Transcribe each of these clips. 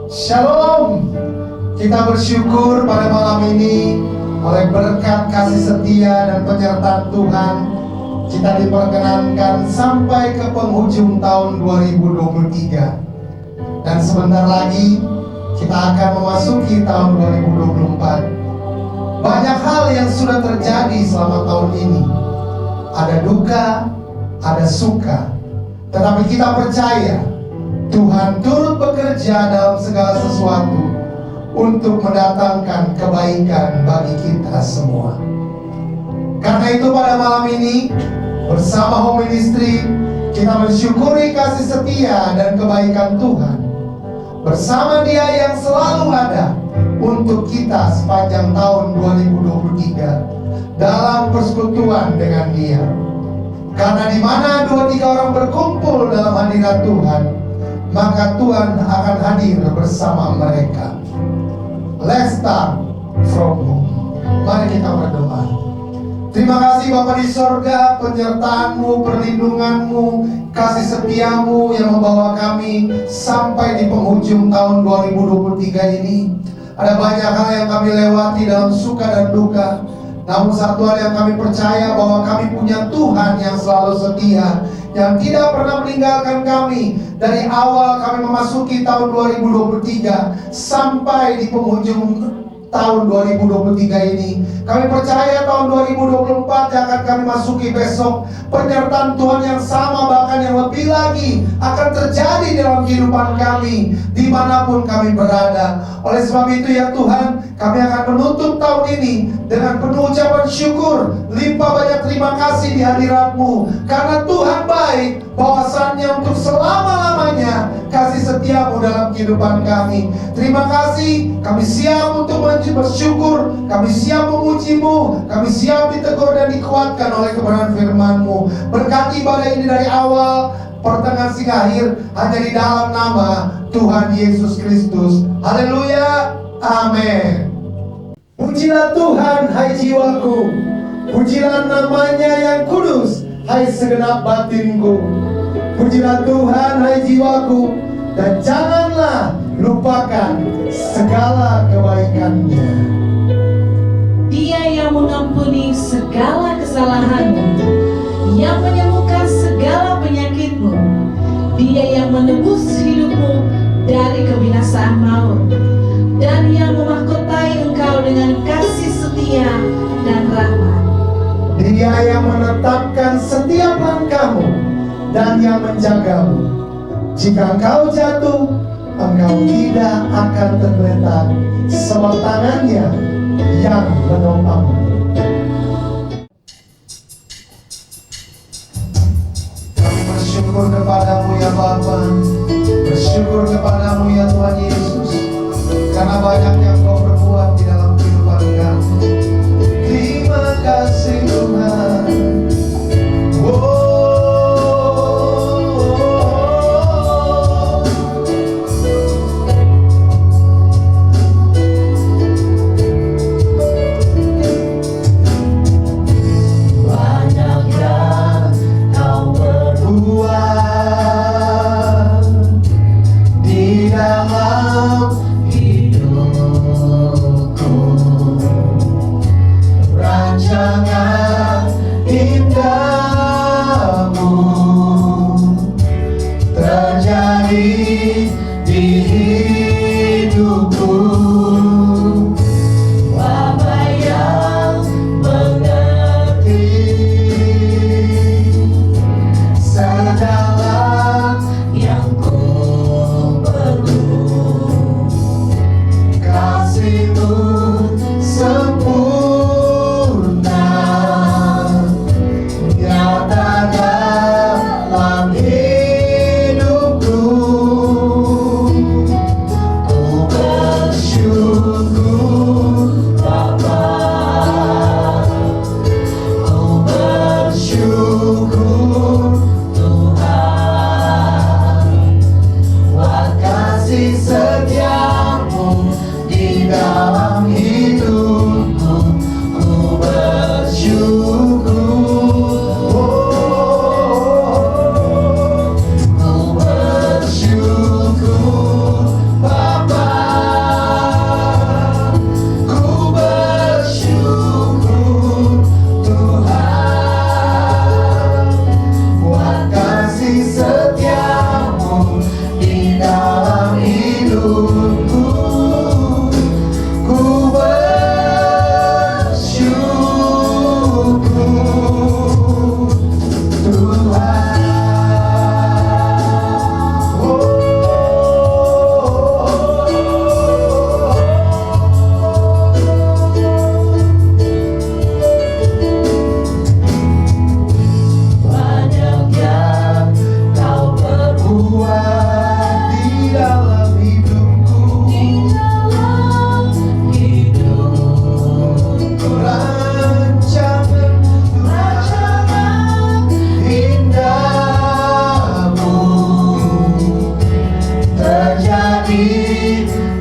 Shalom. Kita bersyukur pada malam ini oleh berkat kasih setia dan penyertaan Tuhan, kita diperkenankan sampai ke penghujung tahun 2023. Dan sebentar lagi kita akan memasuki tahun 2024. Banyak hal yang sudah terjadi selama tahun ini. Ada duka, ada suka. Tetapi kita percaya Tuhan turut bekerja dalam segala sesuatu untuk mendatangkan kebaikan bagi kita semua. Karena itu pada malam ini bersama Home Ministry kita mensyukuri kasih setia dan kebaikan Tuhan. Bersama Dia yang selalu ada untuk kita sepanjang tahun 2023 dalam persekutuan dengan Dia. Karena di mana 2-3 orang berkumpul dalam hadirat Tuhan, maka Tuhan akan hadir bersama mereka. Let's start from home. Mari kita berdoa. Terima kasih Bapa di sorga, penyertaan-Mu, perlindungan-Mu, kasih setiamu yang membawa kami sampai di penghujung tahun 2023 ini. Ada banyak hal yang kami lewati dalam suka dan duka. Namun satu hal yang kami percaya, bahwa kami punya Tuhan yang selalu setia, yang tidak pernah meninggalkan kami dari awal kami memasuki tahun 2023 sampai di penghujung tahun 2023 ini. Kami percaya tahun 2024 yang akan kami masuki besok, penyertaan Tuhan yang sama bahkan yang lebih lagi akan terjadi dalam kehidupan kami dimanapun kami berada. Oleh sebab itu ya Tuhan, kami akan menutup tahun ini dengan penuh ucapan syukur, limpah banyak terima kasih di hadirat-Mu. Karena Tuhan baik, bahwasannya untuk selama-lamanya kasih setiamu dalam kehidupan kami. Terima kasih, kami siap untuk bersyukur, kami siap memuji-Mu, kami siap ditegur dan dikuatkan oleh kebenaran firman-Mu. Berkati ibadah ini dari awal, pertengahan hingga akhir, hanya di dalam nama Tuhan Yesus Kristus. Haleluya, amin. Pujilah Tuhan, hai jiwaku, pujilah namanya yang kudus, hai segenap batinku. Pujilah Tuhan, hai jiwaku, dan janganlah lupakan segala kebaikannya. Dia yang mengampuni segala kesalahanmu, yang menyembuhkan segala penyakitmu. Dia yang menebus hidupmu dari kebinasaan maut, dan yang memahkotai engkau dengan kasih setia dan rahmat. Dia yang menetapkan setiap langkahmu dan yang menjagamu. Jika engkau jatuh, engkau tidak akan tergeletak, sebab tangannya yang menopangmu. Kami bersyukur kepadamu ya Bapa, bersyukur kepadamu ya Tuhan Yesus, karena banyak yang Kau perbuat di dalam kehidupan kami. Terima kasih Tuhan. Bapa.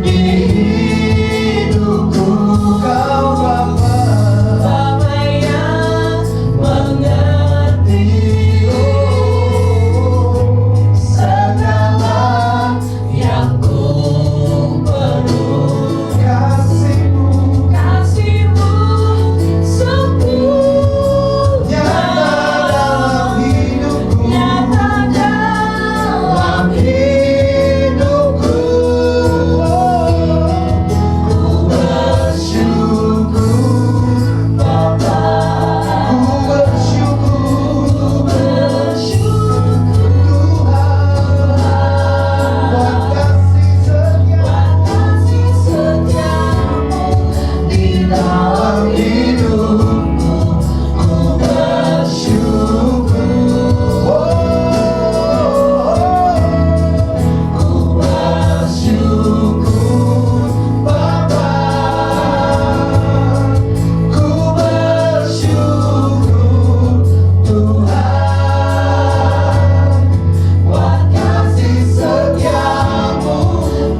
di hidupku. Kau Bapa, Bapa yang mengerti segala yang ku perlu. kasih-Mu Kasih-Mu sempurna nyata dalam hidupku. nyata dalam Hidupku, ku bersyukur Bapa. ku bersyukur Bersyukur Tuhan buat kasih setia kasih setiamu di dalam hidupku. Ku bersyukur, ku bersyukur Bapa, ku bersyukur Tuhan buat kasih setiamu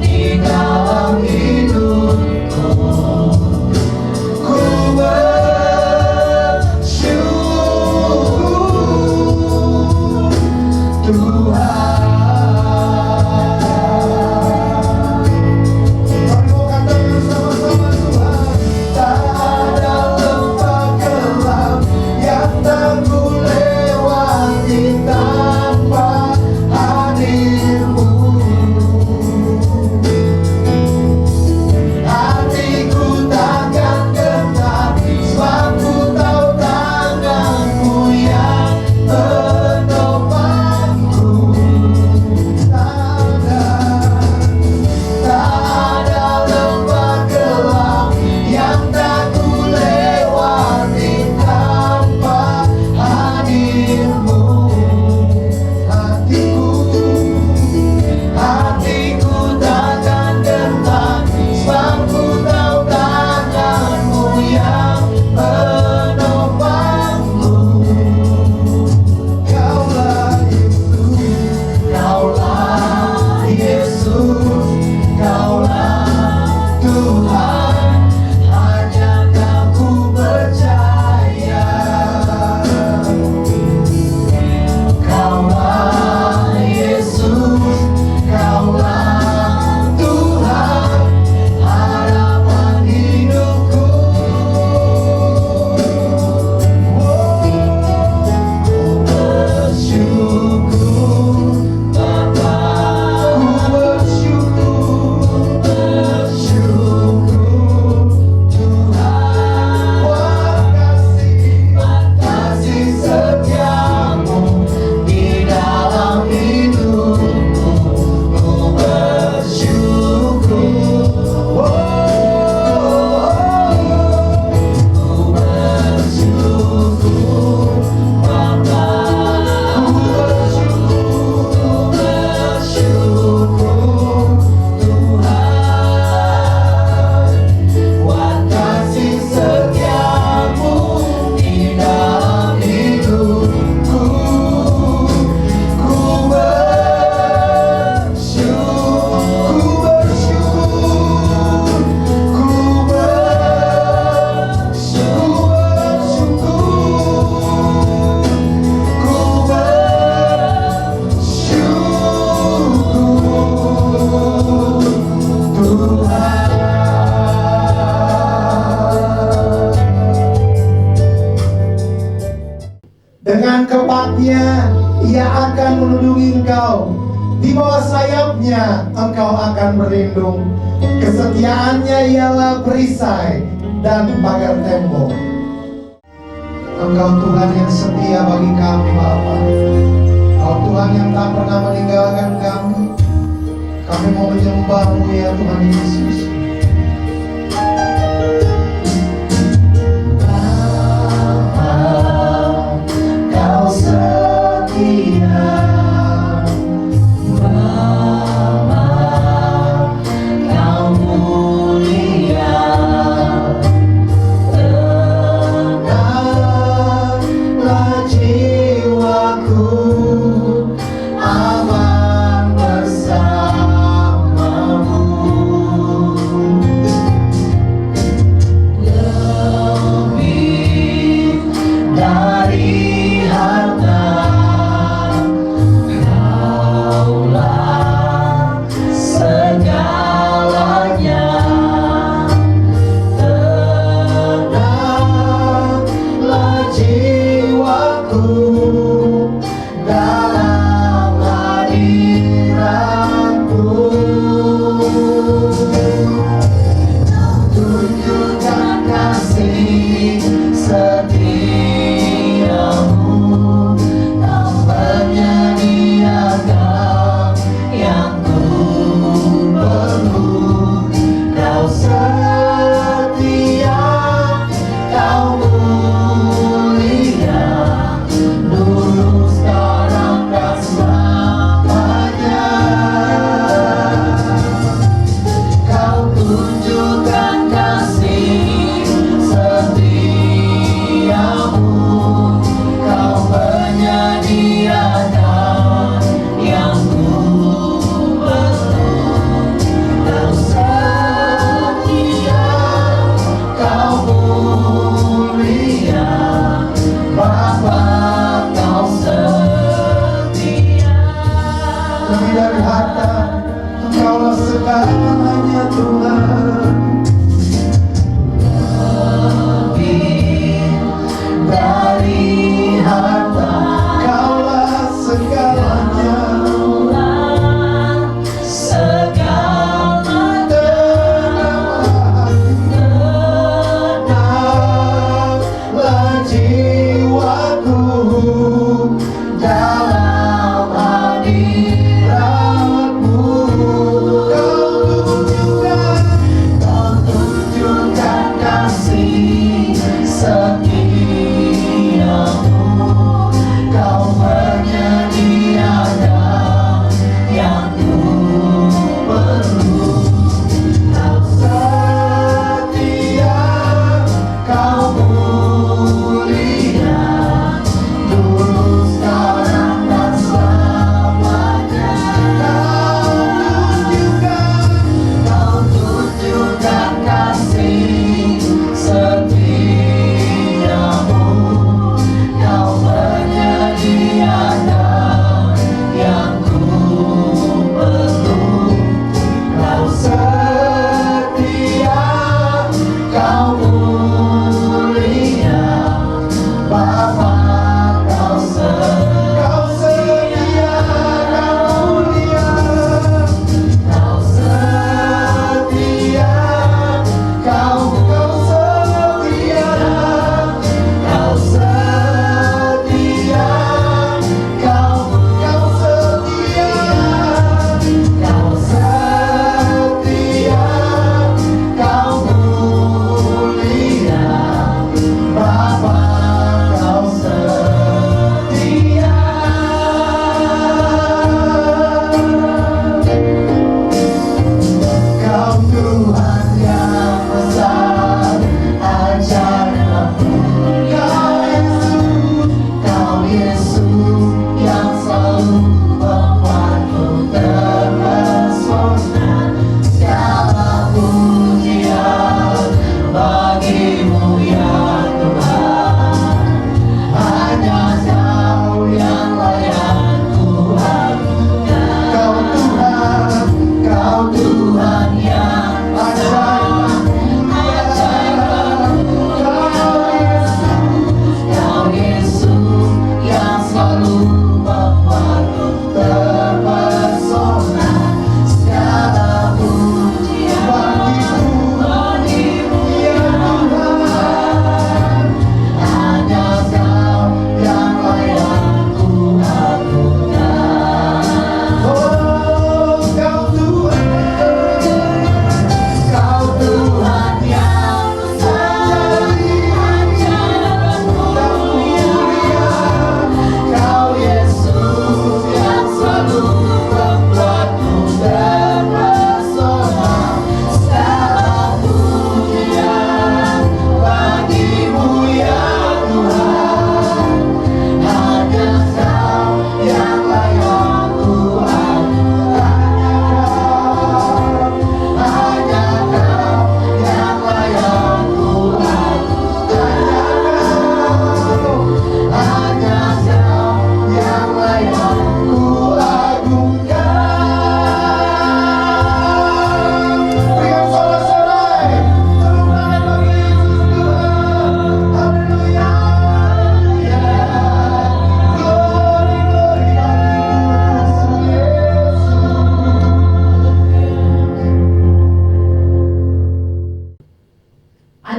di dalam hidupku. Ku bersyukur Tuhan. Mari mau katakan sama-sama Tuhan. Tak ada lembah gelap yang tak ku lewati tanpa hadir-Mu. Hatiku takkan gentar, sebab ku tahu tangan-Mu yang menopangku. Tak ada lembah gelap yang tak ku lewati tanpa hadir-Mu. Hatiku takkan gentar, sebab ku tahu tangan-Mu yang menopangku. Kaulah Yesus, Kaulah Tuhan, hanya Kau ku percaya. Kaulah Yesus, Kaulah Tuhan, harapan hidupku. Ku bersyukur Bapa, ku bersyukur Tuhan buat kasih setiamu di dalam hidupku. Ku bersyukur, ku bersyukur Bapa, ku bersyukur Tuhan buat kasih setiamu di dalam hidupku. Ku Dengan kepatnya Ia akan melindungi engkau, di bawah sayapnya engkau akan berlindung. Kesetiaannya ialah perisai dan pagar tembok. Engkau Tuhan yang setia bagi kami Bapa. Engkau Tuhan yang tak pernah meninggalkan kami. Kami mau menyembah-Mu ya Tuhan Yesus. Kau setia, Bapa, Kau mulia. Tenanglah jiwaku, aman bersamamu.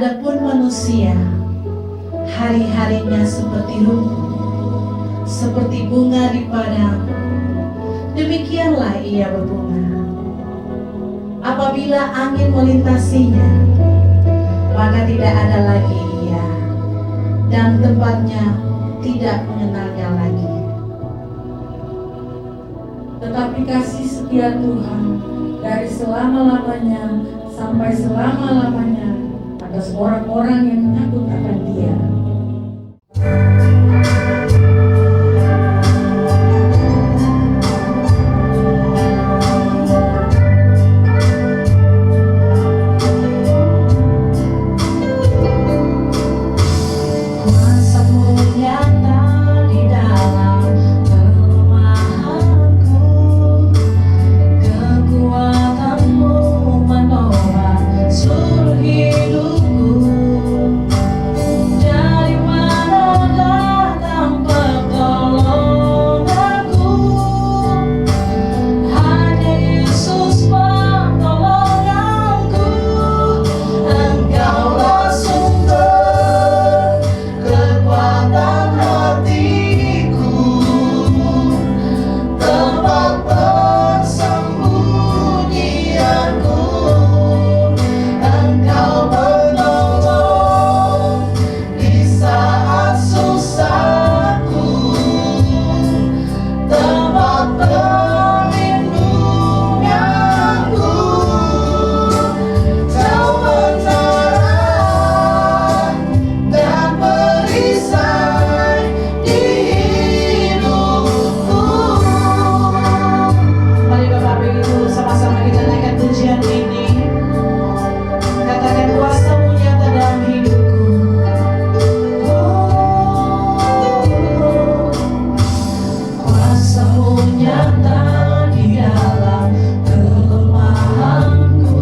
Adapun manusia, hari-harinya seperti rumput, seperti bunga di padang, demikianlah ia berbunga. Apabila angin melintasinya, maka tidak ada lagi ia, dan tempatnya tidak mengenalnya lagi. Tetapi kasih setia Tuhan dari selama-lamanya sampai selama-lamanya atas orang-orang yang takut akan Dia. Kuasa-Mu nyata di dalam kelemahanku, kekuatan-Mu menopang seluruh hidupku. Dari mana datang pertolonganku? Hanya Yesus pertolonganku. Engkaulah sumber kekuatan hatiku, tempat persembunyianku. Engkau menolong di saat susahku, tempat perlindunganku. Kau menara dan perisai di hidupku. Mari Bapak Ibu sama-sama kita naikkan pujian ini. Katakan kuasa-Mu nyata dalam hidupku. Kuasa-Mu nyata di dalam kelemahanku,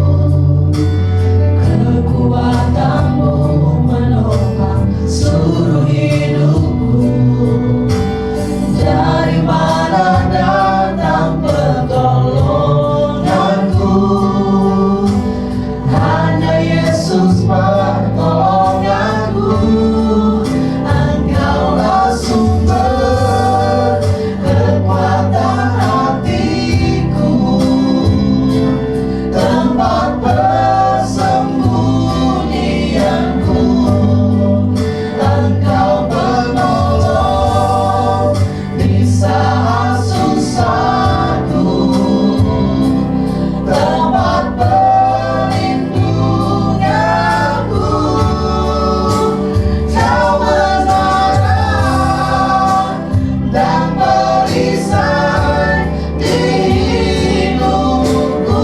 kekuatan-Mu menopang seluruh hidupku. Dari mana datang pertolonganku? Hanya Yesus pertolonganku. Engkaulah sumber kekuatan hatiku, tempat persembunyianku. Engkau menolong di saat susahku, tempat perlindunganku. Kau menara dan perisai di hidupku.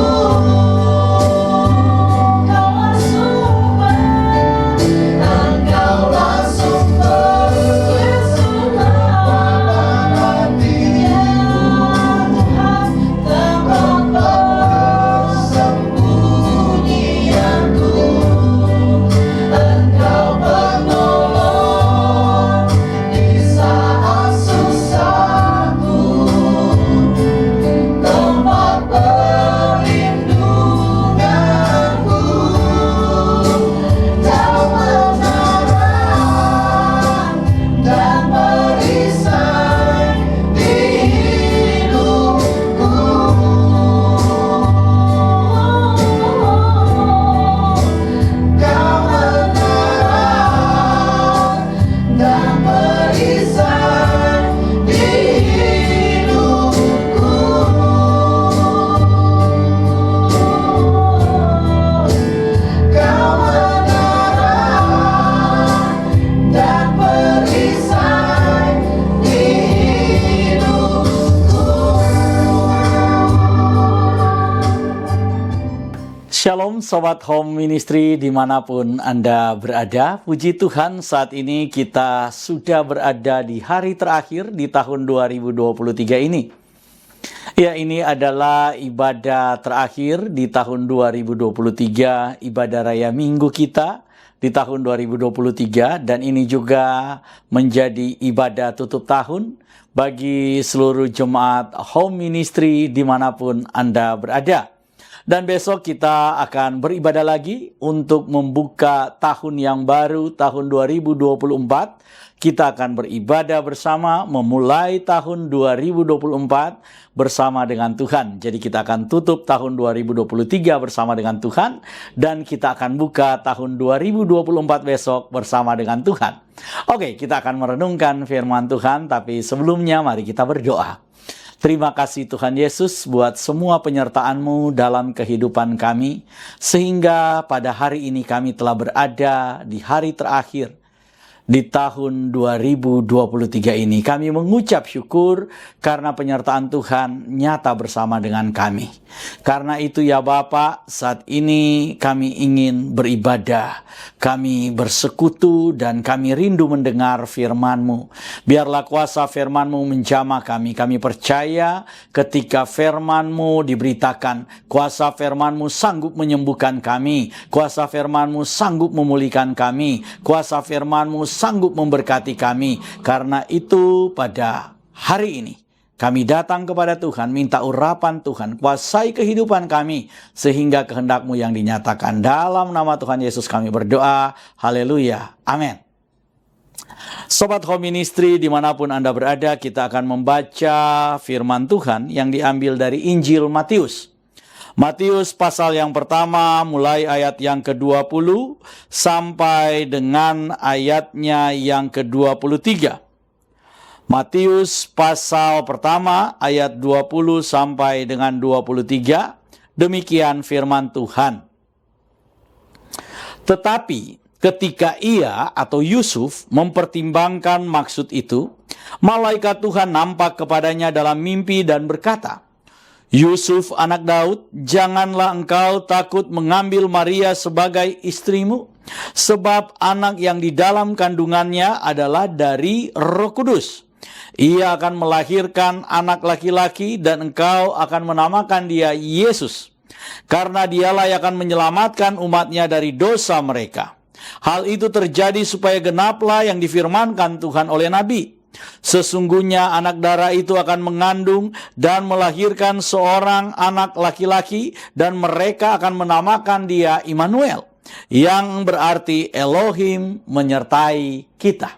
Engkaulah sumber, Engkaulah sumber kekuatan hatiku, tempat persembunyianku. Engkau menolong di saat susahku, tempat perlindunganku. Kau menara dan perisai di hidupku. Kau menara dan perisai di hidupku. Kau menara dan perisai di hidupku. Shalom Sobat Home Ministry dimanapun Anda berada. Puji Tuhan, saat ini kita sudah berada di hari terakhir di tahun 2023 ini. Ya, ini adalah ibadah terakhir di tahun 2023, ibadah raya minggu kita di tahun 2023, dan ini juga menjadi ibadah tutup tahun bagi seluruh jemaat Home Ministry dimanapun Anda berada. Dan besok kita akan beribadah lagi untuk membuka tahun yang baru, tahun 2024. Kita akan beribadah bersama memulai tahun 2024 bersama dengan Tuhan. Jadi kita akan tutup tahun 2023 bersama dengan Tuhan, dan kita akan buka tahun 2024 besok bersama dengan Tuhan. Oke, kita akan merenungkan firman Tuhan, tapi sebelumnya mari kita berdoa. Terima kasih Tuhan Yesus buat semua penyertaan-Mu dalam kehidupan kami, sehingga pada hari ini kami telah berada di hari terakhir di tahun 2023 ini. Kami mengucap syukur karena penyertaan Tuhan nyata bersama dengan kami. Karena itu ya Bapa, saat ini kami ingin beribadah, kami bersekutu, dan kami rindu mendengar firman-Mu. Biarlah kuasa firman-Mu menjamah kami. Kami percaya ketika firman-Mu diberitakan, kuasa firman-Mu sanggup menyembuhkan kami, kuasa firman-Mu sanggup memulihkan kami, kuasa firman-Mu sanggup memberkati kami. Karena itu pada hari ini kami datang kepada Tuhan, minta urapan Tuhan, kuasai kehidupan kami sehingga kehendak-Mu yang dinyatakan. Dalam nama Tuhan Yesus kami berdoa. Haleluya. Amin. Sobat Home Ministry dimanapun Anda berada, kita akan membaca firman Tuhan yang diambil dari Injil Matius. Matius pasal yang pertama mulai ayat yang ke-20 sampai dengan ayatnya yang ke-23. Matius pasal pertama ayat 20 sampai dengan 23. Demikian firman Tuhan. Tetapi ketika ia atau Yusuf mempertimbangkan maksud itu, malaikat Tuhan nampak kepadanya dalam mimpi dan berkata, Yusuf anak Daud, janganlah engkau takut mengambil Maria sebagai istrimu, sebab anak yang di dalam kandungannya adalah dari Roh Kudus. Ia akan melahirkan anak laki-laki dan engkau akan menamakan dia Yesus, karena dialah yang akan menyelamatkan umatnya dari dosa mereka. Hal itu terjadi supaya genaplah yang difirmankan Tuhan oleh Nabi. Sesungguhnya anak darah itu akan mengandung dan melahirkan seorang anak laki-laki, dan mereka akan menamakan dia Immanuel, yang berarti Elohim menyertai kita.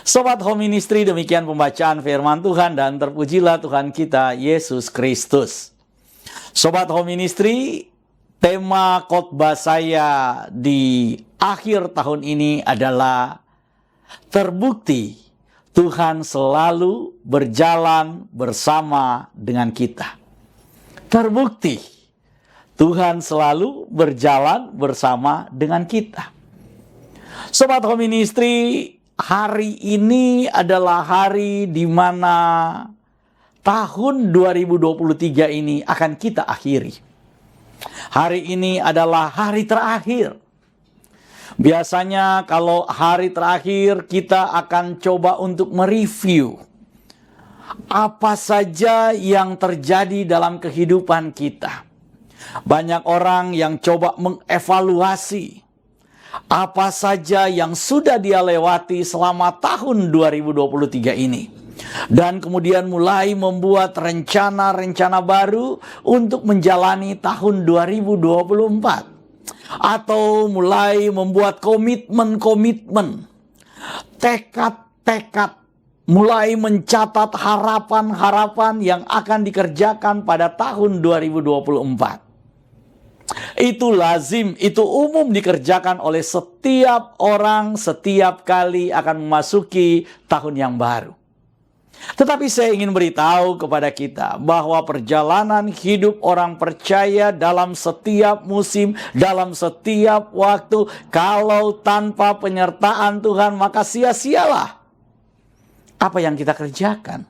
Sobat Home Ministry, demikian pembacaan firman Tuhan, dan terpujilah Tuhan kita Yesus Kristus. Sobat Home Ministry, tema khotbah saya di akhir tahun ini adalah terbukti Tuhan selalu berjalan bersama dengan kita. Terbukti Tuhan selalu berjalan bersama dengan kita. Sobat Home Ministry, hari ini adalah hari di mana tahun 2023 ini akan kita akhiri. Hari ini adalah hari terakhir. Biasanya kalau hari terakhir kita akan coba untuk mereview apa saja yang terjadi dalam kehidupan kita. Banyak orang yang coba mengevaluasi apa saja yang sudah dia lewati selama tahun 2023 ini. Dan kemudian mulai membuat rencana-rencana baru untuk menjalani tahun 2024. Atau mulai membuat komitmen-komitmen, tekad-tekad, mulai mencatat harapan-harapan yang akan dikerjakan pada tahun 2024. Itu lazim, itu umum dikerjakan oleh setiap orang setiap kali akan memasuki tahun yang baru. Tetapi saya ingin beritahu kepada kita bahwa perjalanan hidup orang percaya dalam setiap musim, dalam setiap waktu, kalau tanpa penyertaan Tuhan maka sia-sialah apa yang kita kerjakan.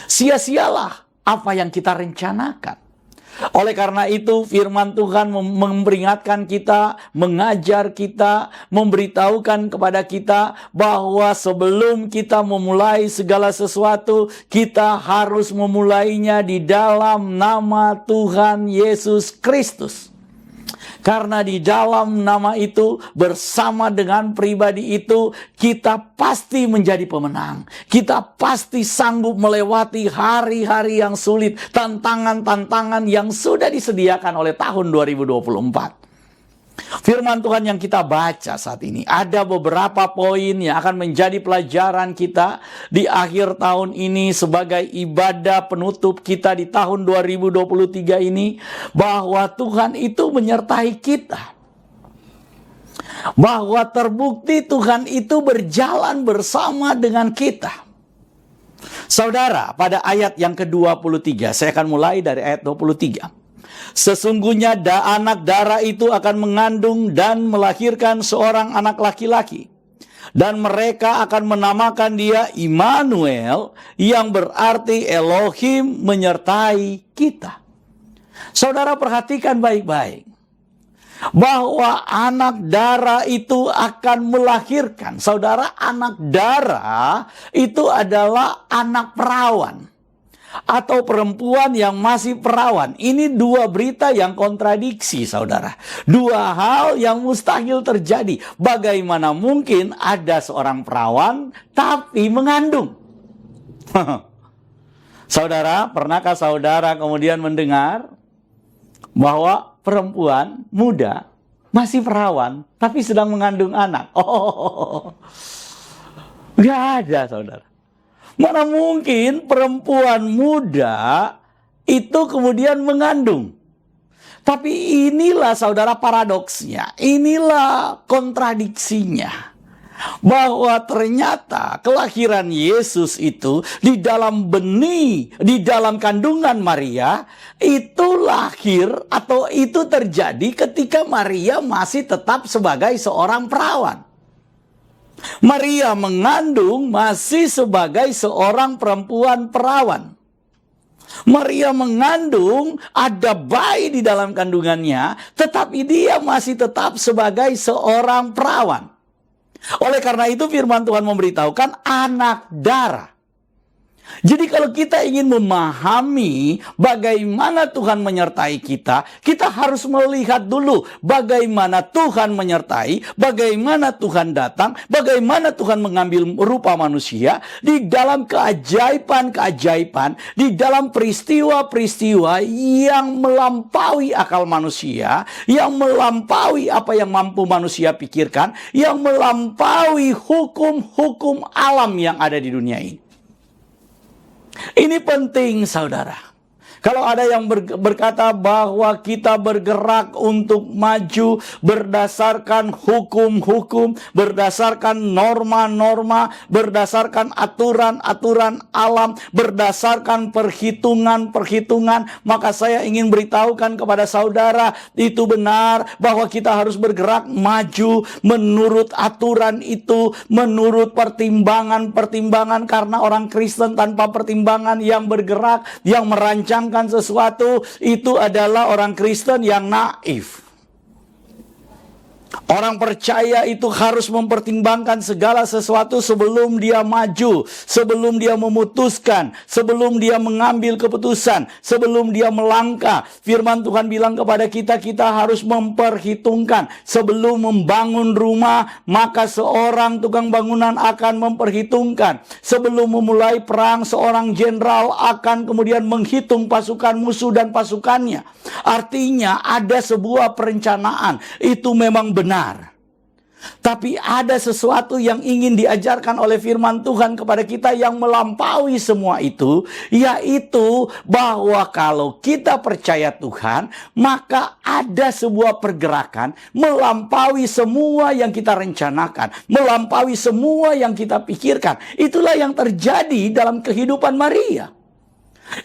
Sia-sialah apa yang kita rencanakan. Oleh karena itu firman Tuhan memperingatkan kita, mengajar kita, memberitahukan kepada kita bahwa sebelum kita memulai segala sesuatu, kita harus memulainya di dalam nama Tuhan Yesus Kristus. Karena di dalam nama itu, bersama dengan pribadi itu, kita pasti menjadi pemenang. Kita pasti sanggup melewati hari-hari yang sulit, tantangan-tantangan yang sudah disediakan oleh tahun 2024. Firman Tuhan yang kita baca saat ini, ada beberapa poin yang akan menjadi pelajaran kita di akhir tahun ini sebagai ibadah penutup kita di tahun 2023 ini, bahwa Tuhan itu menyertai kita. Bahwa terbukti Tuhan itu berjalan bersama dengan kita. Saudara, pada ayat yang ke-23, saya akan mulai dari ayat 23. Sesungguhnya anak darah itu akan mengandung dan melahirkan seorang anak laki-laki. Dan mereka akan menamakan dia Immanuel, yang berarti Elohim menyertai kita. Saudara, perhatikan baik-baik. Bahwa anak darah itu akan melahirkan. Saudara, anak darah itu adalah anak perawan. Atau perempuan yang masih perawan. Ini dua berita yang kontradiksi, saudara. Dua hal yang mustahil terjadi. Bagaimana mungkin ada seorang perawan tapi mengandung? Saudara, pernahkah saudara kemudian mendengar bahwa perempuan muda masih perawan tapi sedang mengandung anak? Gak ada, saudara. Mana mungkin perempuan muda itu kemudian mengandung? Tapi inilah, saudara, paradoksnya. Inilah kontradiksinya. Bahwa ternyata kelahiran Yesus itu di dalam benih, di dalam kandungan Maria, itu lahir atau itu terjadi ketika Maria masih tetap sebagai seorang perawan. Maria mengandung masih sebagai seorang perempuan perawan. Maria mengandung, ada bayi di dalam kandungannya, tetapi dia masih tetap sebagai seorang perawan. Oleh karena itu firman Tuhan memberitahukan anak darah. Jadi kalau kita ingin memahami bagaimana Tuhan menyertai kita, kita harus melihat dulu bagaimana Tuhan menyertai, bagaimana Tuhan datang, bagaimana Tuhan mengambil rupa manusia di dalam keajaiban-keajaiban, di dalam peristiwa-peristiwa yang melampaui akal manusia, yang melampaui apa yang mampu manusia pikirkan, yang melampaui hukum-hukum alam yang ada di dunia ini. Ini penting, saudara. Kalau ada yang berkata bahwa kita bergerak untuk maju berdasarkan hukum-hukum, berdasarkan norma-norma, berdasarkan aturan-aturan alam, berdasarkan perhitungan-perhitungan, maka saya ingin beritahukan kepada saudara, itu benar bahwa kita harus bergerak maju menurut aturan itu, menurut pertimbangan-pertimbangan, karena orang Kristen tanpa pertimbangan yang bergerak, yang merancang sesuatu, itu adalah orang Kristen yang naif. Orang percaya itu harus mempertimbangkan segala sesuatu sebelum dia maju, sebelum dia memutuskan, sebelum dia mengambil keputusan, sebelum dia melangkah. Firman Tuhan bilang kepada kita, kita harus memperhitungkan. Sebelum membangun rumah, maka seorang tukang bangunan akan memperhitungkan. Sebelum memulai perang, seorang jenderal akan kemudian menghitung pasukan musuh dan pasukannya. Artinya ada sebuah perencanaan. Itu memang benar. Tapi ada sesuatu yang ingin diajarkan oleh firman Tuhan kepada kita yang melampaui semua itu, yaitu bahwa kalau kita percaya Tuhan, maka ada sebuah pergerakan melampaui semua yang kita rencanakan, melampaui semua yang kita pikirkan. Itulah yang terjadi dalam kehidupan Maria.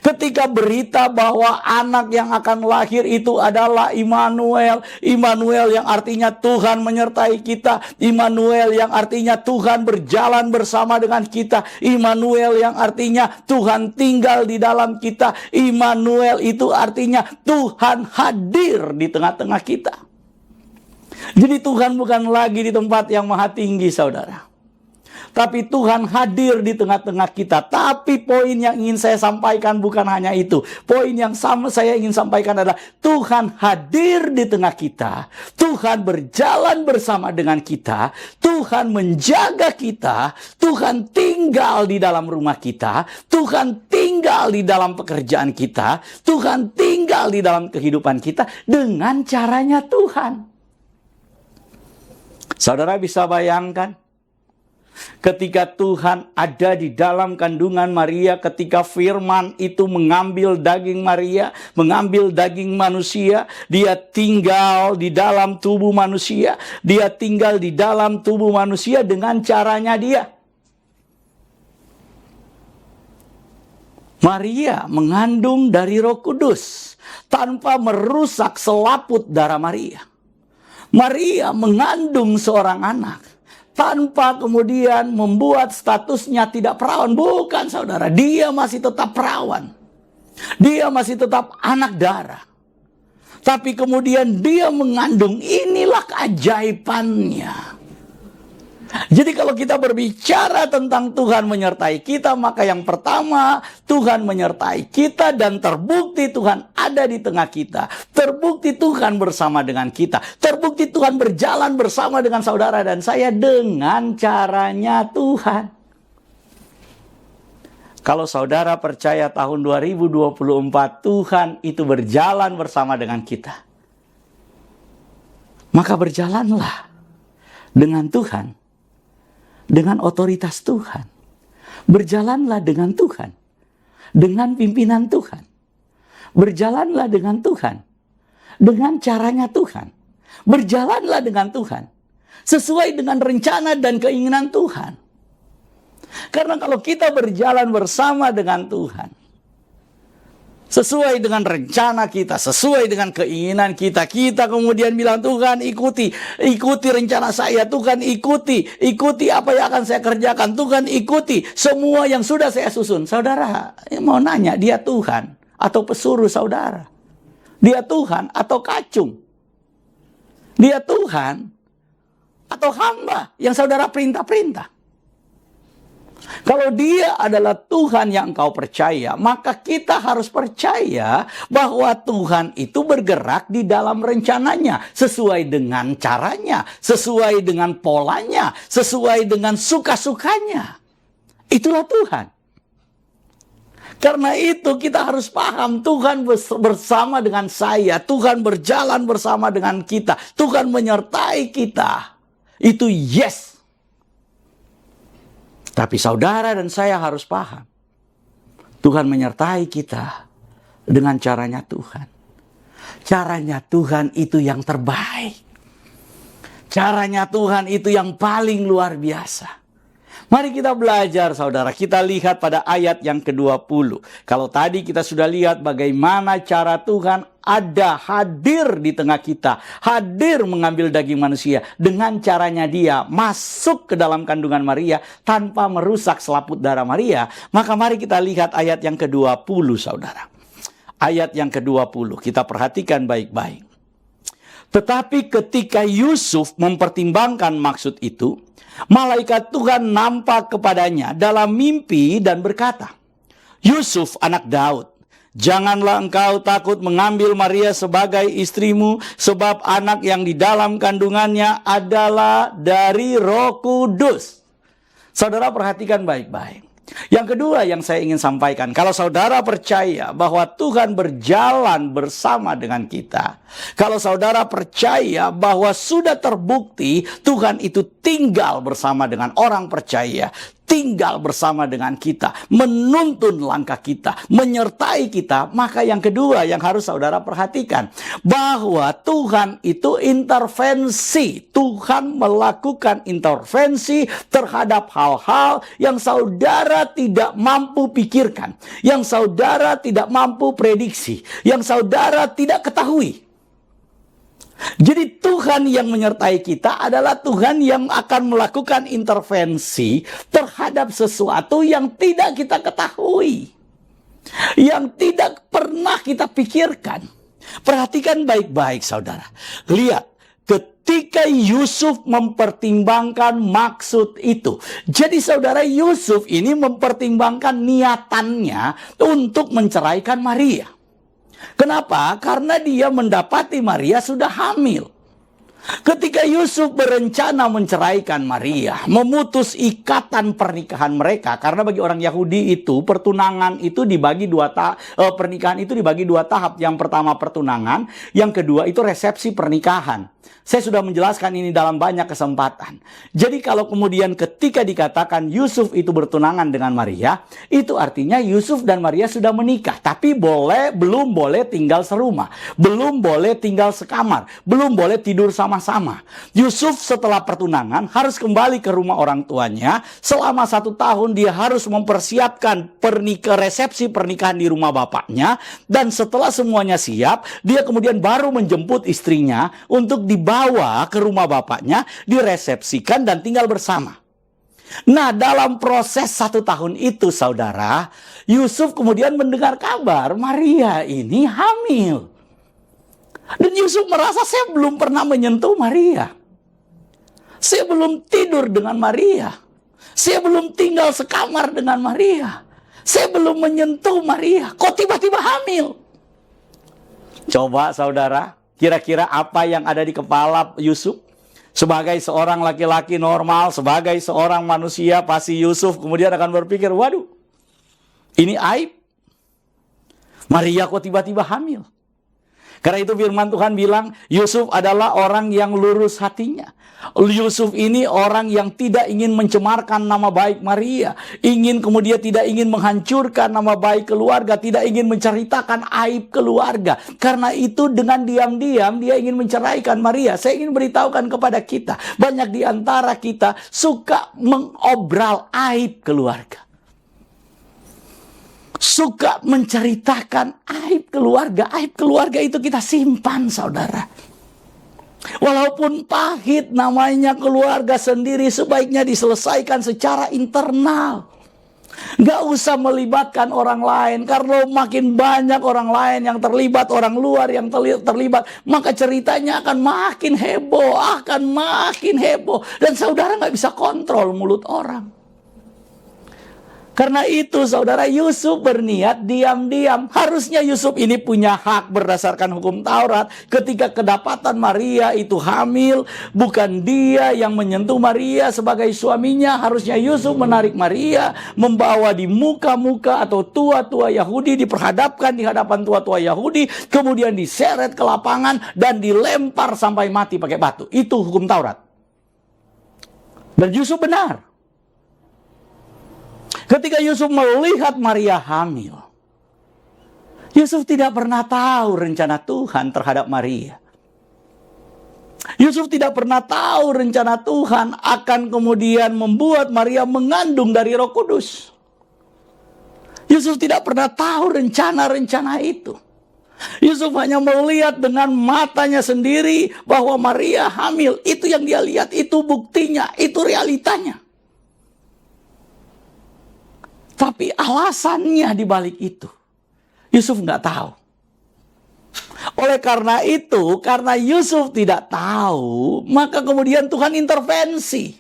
Ketika berita bahwa anak yang akan lahir itu adalah Immanuel, Immanuel yang artinya Tuhan menyertai kita, Immanuel yang artinya Tuhan berjalan bersama dengan kita, Immanuel yang artinya Tuhan tinggal di dalam kita, Immanuel itu artinya Tuhan hadir di tengah-tengah kita. Jadi Tuhan bukan lagi di tempat yang maha tinggi, saudara. tapi Tuhan hadir di tengah-tengah kita. Tapi poin yang ingin saya sampaikan bukan hanya itu. Poin yang saya ingin sampaikan adalah Tuhan hadir di tengah kita. Tuhan berjalan bersama dengan kita. Tuhan menjaga kita. Tuhan tinggal di dalam rumah kita. Tuhan tinggal di dalam pekerjaan kita. Tuhan tinggal di dalam kehidupan kita dengan caranya Tuhan. Saudara bisa bayangkan ketika Tuhan ada di dalam kandungan Maria, ketika firman itu mengambil daging Maria, mengambil daging manusia, dia tinggal di dalam tubuh manusia, dia tinggal di dalam tubuh manusia dengan caranya dia. Maria mengandung dari Roh Kudus tanpa merusak selaput darah Maria. Maria mengandung seorang anak tanpa kemudian membuat statusnya tidak perawan. Bukan, saudara. Dia masih tetap perawan. Dia masih tetap anak darah. Tapi kemudian dia mengandung. Inilah keajaibannya. Jadi kalau kita berbicara tentang Tuhan menyertai kita, maka yang pertama, Tuhan menyertai kita dan terbukti Tuhan ada di tengah kita. Terbukti Tuhan bersama dengan kita. Terbukti Tuhan berjalan bersama dengan saudara dan saya dengan caranya Tuhan. Kalau saudara percaya tahun 2024 Tuhan itu berjalan bersama dengan kita, maka berjalanlah dengan Tuhan. Dengan otoritas Tuhan. Berjalanlah dengan Tuhan. Dengan pimpinan Tuhan. Berjalanlah dengan Tuhan. Dengan caranya Tuhan. Berjalanlah dengan Tuhan. Sesuai dengan rencana dan keinginan Tuhan. Karena kalau kita berjalan bersama dengan Tuhan, sesuai dengan rencana kita, sesuai dengan keinginan kita, kita kemudian bilang, Tuhan ikuti rencana saya, Tuhan ikuti apa yang akan saya kerjakan, Tuhan ikuti semua yang sudah saya susun. Saudara, mau nanya, dia Tuhan atau pesuruh saudara? Dia Tuhan atau kacung? Dia Tuhan atau hamba yang saudara perintah-perintah? Kalau dia adalah Tuhan yang engkau percaya, maka kita harus percaya bahwa Tuhan itu bergerak di dalam rencananya, sesuai dengan caranya, sesuai dengan polanya, sesuai dengan suka-sukanya. Itulah Tuhan. Karena itu kita harus paham Tuhan bersama dengan saya, Tuhan berjalan bersama dengan kita, Tuhan menyertai kita. Itu yes. Tapi saudara dan saya harus paham. Tuhan menyertai kita dengan caranya Tuhan. Caranya Tuhan itu yang terbaik. Caranya Tuhan itu yang paling luar biasa. Mari kita belajar, saudara. Kita lihat pada ayat yang ke-20. Kalau tadi kita sudah lihat bagaimana cara Tuhan ada hadir di tengah kita. Hadir mengambil daging manusia. Dengan caranya dia masuk ke dalam kandungan Maria tanpa merusak selaput darah Maria. Maka mari kita lihat ayat yang ke-20, saudara. Ayat yang ke-20. Kita perhatikan baik-baik. Tetapi ketika Yusuf mempertimbangkan maksud itu, malaikat Tuhan nampak kepadanya dalam mimpi dan berkata, Yusuf anak Daud, janganlah engkau takut mengambil Maria sebagai istrimu, sebab anak yang di dalam kandungannya adalah dari Roh Kudus. Saudara perhatikan baik-baik. Yang kedua yang saya ingin sampaikan, kalau saudara percaya bahwa Tuhan berjalan bersama dengan kita, kalau saudara percaya bahwa sudah terbukti Tuhan itu tinggal bersama dengan orang percaya, tinggal bersama dengan kita, menuntun langkah kita, menyertai kita, maka yang kedua yang harus saudara perhatikan, bahwa Tuhan itu intervensi. Tuhan melakukan intervensi terhadap hal-hal yang saudara tidak mampu pikirkan, yang saudara tidak mampu prediksi, yang saudara tidak ketahui. Jadi Tuhan yang menyertai kita adalah Tuhan yang akan melakukan intervensi terhadap sesuatu yang tidak kita ketahui, yang tidak pernah kita pikirkan. Perhatikan baik-baik, saudara. Lihat, ketika Yusuf mempertimbangkan maksud itu. Jadi saudara, Yusuf ini mempertimbangkan niatannya untuk menceraikan Maria. Kenapa? Karena dia mendapati Maria sudah hamil. Ketika Yusuf berencana menceraikan Maria, memutus ikatan pernikahan mereka, karena bagi orang Yahudi itu pertunangan itu dibagi pernikahan itu dibagi dua tahap. Yang pertama pertunangan, yang kedua itu resepsi pernikahan. Saya sudah menjelaskan ini dalam banyak kesempatan. Jadi kalau kemudian ketika dikatakan Yusuf itu bertunangan dengan Maria, itu artinya Yusuf dan Maria sudah menikah, tapi belum boleh tinggal serumah, belum boleh tinggal sekamar, belum boleh tidur sama-sama. Yusuf setelah pertunangan harus kembali ke rumah orang tuanya. Selama 1 tahun dia harus mempersiapkan resepsi pernikahan di rumah bapaknya. Dan setelah semuanya siap, dia kemudian baru menjemput istrinya untuk dibawa ke rumah bapaknya, diresepsikan dan tinggal bersama. Nah, dalam proses 1 tahun itu, saudara, Yusuf kemudian mendengar kabar Maria ini hamil. Dan Yusuf merasa, saya belum pernah menyentuh Maria. Saya belum tidur dengan Maria. Saya belum tinggal sekamar dengan Maria. Saya belum menyentuh Maria. Kok tiba-tiba hamil? Coba saudara, kira-kira apa yang ada di kepala Yusuf? Sebagai seorang laki-laki normal, sebagai seorang manusia, pasti Yusuf kemudian akan berpikir, waduh, ini aib. Maria kok tiba-tiba hamil? Karena itu firman Tuhan bilang, Yusuf adalah orang yang lurus hatinya. Yusuf ini orang yang tidak ingin mencemarkan nama baik Maria. Kemudian tidak ingin menghancurkan nama baik keluarga. Tidak ingin menceritakan aib keluarga. Karena itu dengan diam-diam dia ingin menceraikan Maria. Saya ingin beritahukan kepada kita, banyak di antara kita suka mengobral aib keluarga. Suka menceritakan aib keluarga. Aib keluarga itu kita simpan, saudara. Walaupun pahit namanya keluarga sendiri, sebaiknya diselesaikan secara internal. Gak usah melibatkan orang lain. Karena makin banyak orang lain yang terlibat, orang luar yang terlibat, maka ceritanya akan makin heboh, Dan saudara gak bisa kontrol mulut orang. Karena itu saudara, Yusuf berniat diam-diam. Harusnya Yusuf ini punya hak berdasarkan hukum Taurat. Ketika kedapatan Maria itu hamil, bukan dia yang menyentuh Maria sebagai suaminya. Harusnya Yusuf menarik Maria, membawa di muka-muka atau tua-tua Yahudi, diperhadapkan di hadapan tua-tua Yahudi, kemudian diseret ke lapangan dan dilempar sampai mati pakai batu. Itu hukum Taurat. Dan Yusuf benar. Ketika Yusuf melihat Maria hamil, Yusuf tidak pernah tahu rencana Tuhan terhadap Maria. Yusuf tidak pernah tahu rencana Tuhan akan kemudian membuat Maria mengandung dari Roh Kudus. Yusuf tidak pernah tahu rencana-rencana itu. Yusuf hanya melihat dengan matanya sendiri bahwa Maria hamil. Itu yang dia lihat, itu buktinya, itu realitanya. Tapi alasannya di balik itu, Yusuf nggak tahu. Oleh karena itu, karena Yusuf tidak tahu, maka kemudian Tuhan intervensi.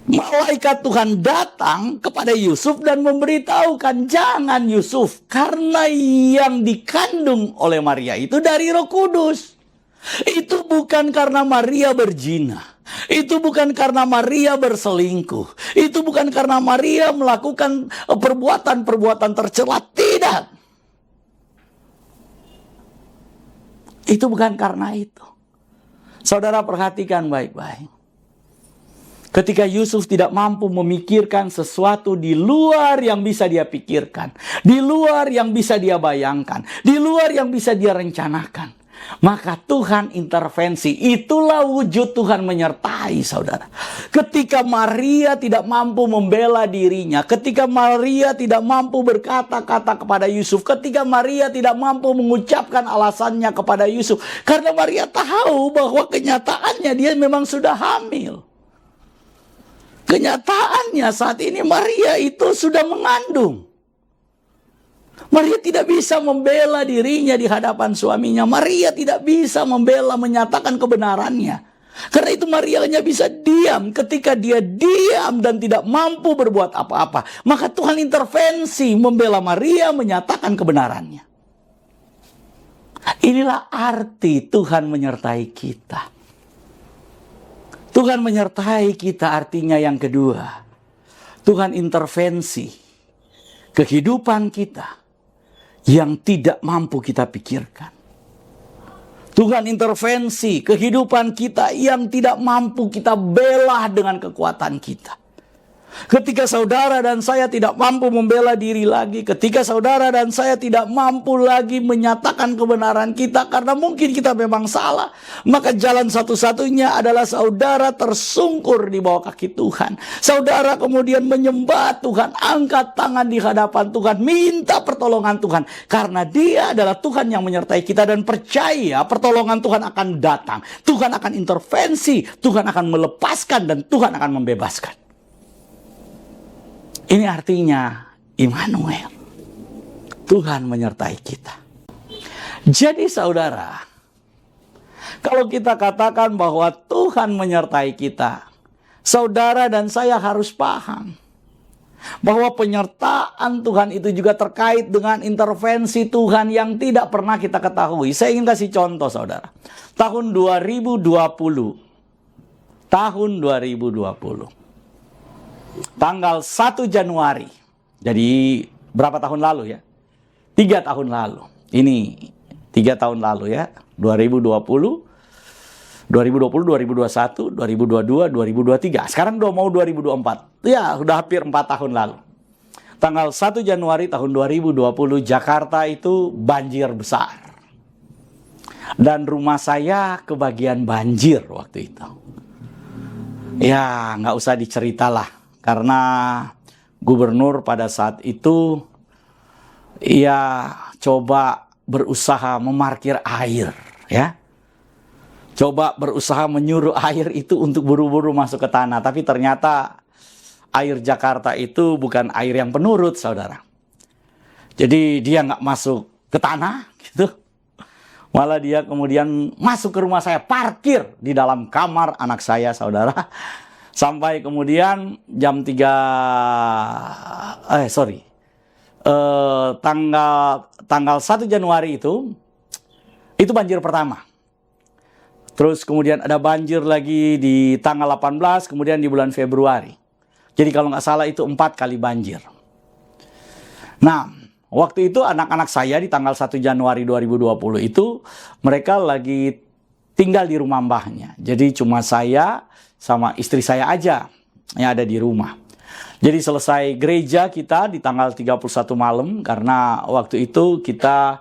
Malaikat Tuhan datang kepada Yusuf dan memberitahukan, jangan Yusuf, karena yang dikandung oleh Maria itu dari Roh Kudus. Itu bukan karena Maria berzina. Itu bukan karena Maria berselingkuh. Itu bukan karena Maria melakukan perbuatan-perbuatan tercela. Tidak. Itu bukan karena itu. Saudara perhatikan baik-baik. Ketika Yusuf tidak mampu memikirkan sesuatu di luar yang bisa dia pikirkan, di luar yang bisa dia bayangkan, di luar yang bisa dia rencanakan, maka Tuhan intervensi. Itulah wujud Tuhan menyertai saudara. Ketika Maria tidak mampu membela dirinya, ketika Maria tidak mampu berkata-kata kepada Yusuf, ketika Maria tidak mampu mengucapkan alasannya kepada Yusuf, karena Maria tahu bahwa kenyataannya dia memang sudah hamil. Kenyataannya saat ini Maria itu sudah mengandung. Maria tidak bisa membela dirinya di hadapan suaminya. Maria tidak bisa membela, menyatakan kebenarannya. Karena itu Maria hanya bisa diam. Ketika dia diam dan tidak mampu berbuat apa-apa, maka Tuhan intervensi membela Maria, menyatakan kebenarannya. Inilah arti Tuhan menyertai kita. Tuhan menyertai kita artinya yang kedua. Tuhan intervensi kehidupan kita yang tidak mampu kita pikirkan. Tuhan intervensi kehidupan kita yang tidak mampu kita bela dengan kekuatan kita. Ketika saudara dan saya tidak mampu membela diri lagi, ketika saudara dan saya tidak mampu lagi menyatakan kebenaran kita karena mungkin kita memang salah, maka jalan satu-satunya adalah saudara tersungkur di bawah kaki Tuhan. Saudara kemudian menyembah Tuhan, angkat tangan di hadapan Tuhan, minta pertolongan Tuhan, karena Dia adalah Tuhan yang menyertai kita, dan percaya pertolongan Tuhan akan datang. Tuhan akan intervensi, Tuhan akan melepaskan, dan Tuhan akan membebaskan. Ini artinya Immanuel. Tuhan menyertai kita. Jadi saudara, kalau kita katakan bahwa Tuhan menyertai kita, saudara dan saya harus paham bahwa penyertaan Tuhan itu juga terkait dengan intervensi Tuhan yang tidak pernah kita ketahui. Saya ingin kasih contoh saudara. Tahun 2020. Tanggal 1 Januari. Jadi berapa tahun lalu ya? 3 tahun lalu. Ini 3 tahun lalu ya. 2020, 2021, 2022, 2023. Sekarang udah mau 2024. Ya, udah hampir 4 tahun lalu. Tanggal 1 Januari tahun 2020, Jakarta itu banjir besar. Dan rumah saya kebagian banjir waktu itu. Ya, nggak usah diceritalah. Karena gubernur pada saat itu ya coba berusaha memarkir air ya. Coba berusaha menyuruh air itu untuk buru-buru masuk ke tanah. Tapi ternyata air Jakarta itu bukan air yang penurut saudara. Jadi dia nggak masuk ke tanah gitu. Malah dia kemudian masuk ke rumah saya, parkir di dalam kamar anak saya saudara. Sampai kemudian jam 3, tanggal 1 Januari itu banjir pertama. Terus kemudian ada banjir lagi di tanggal 18, kemudian di bulan Februari. Jadi kalau nggak salah itu 4 kali banjir. Nah, waktu itu anak-anak saya di tanggal 1 Januari 2020 itu mereka lagi tinggal di rumah mbahnya. Jadi cuma saya sama istri saya aja yang ada di rumah. Jadi selesai gereja kita di tanggal 31 malam, karena waktu itu kita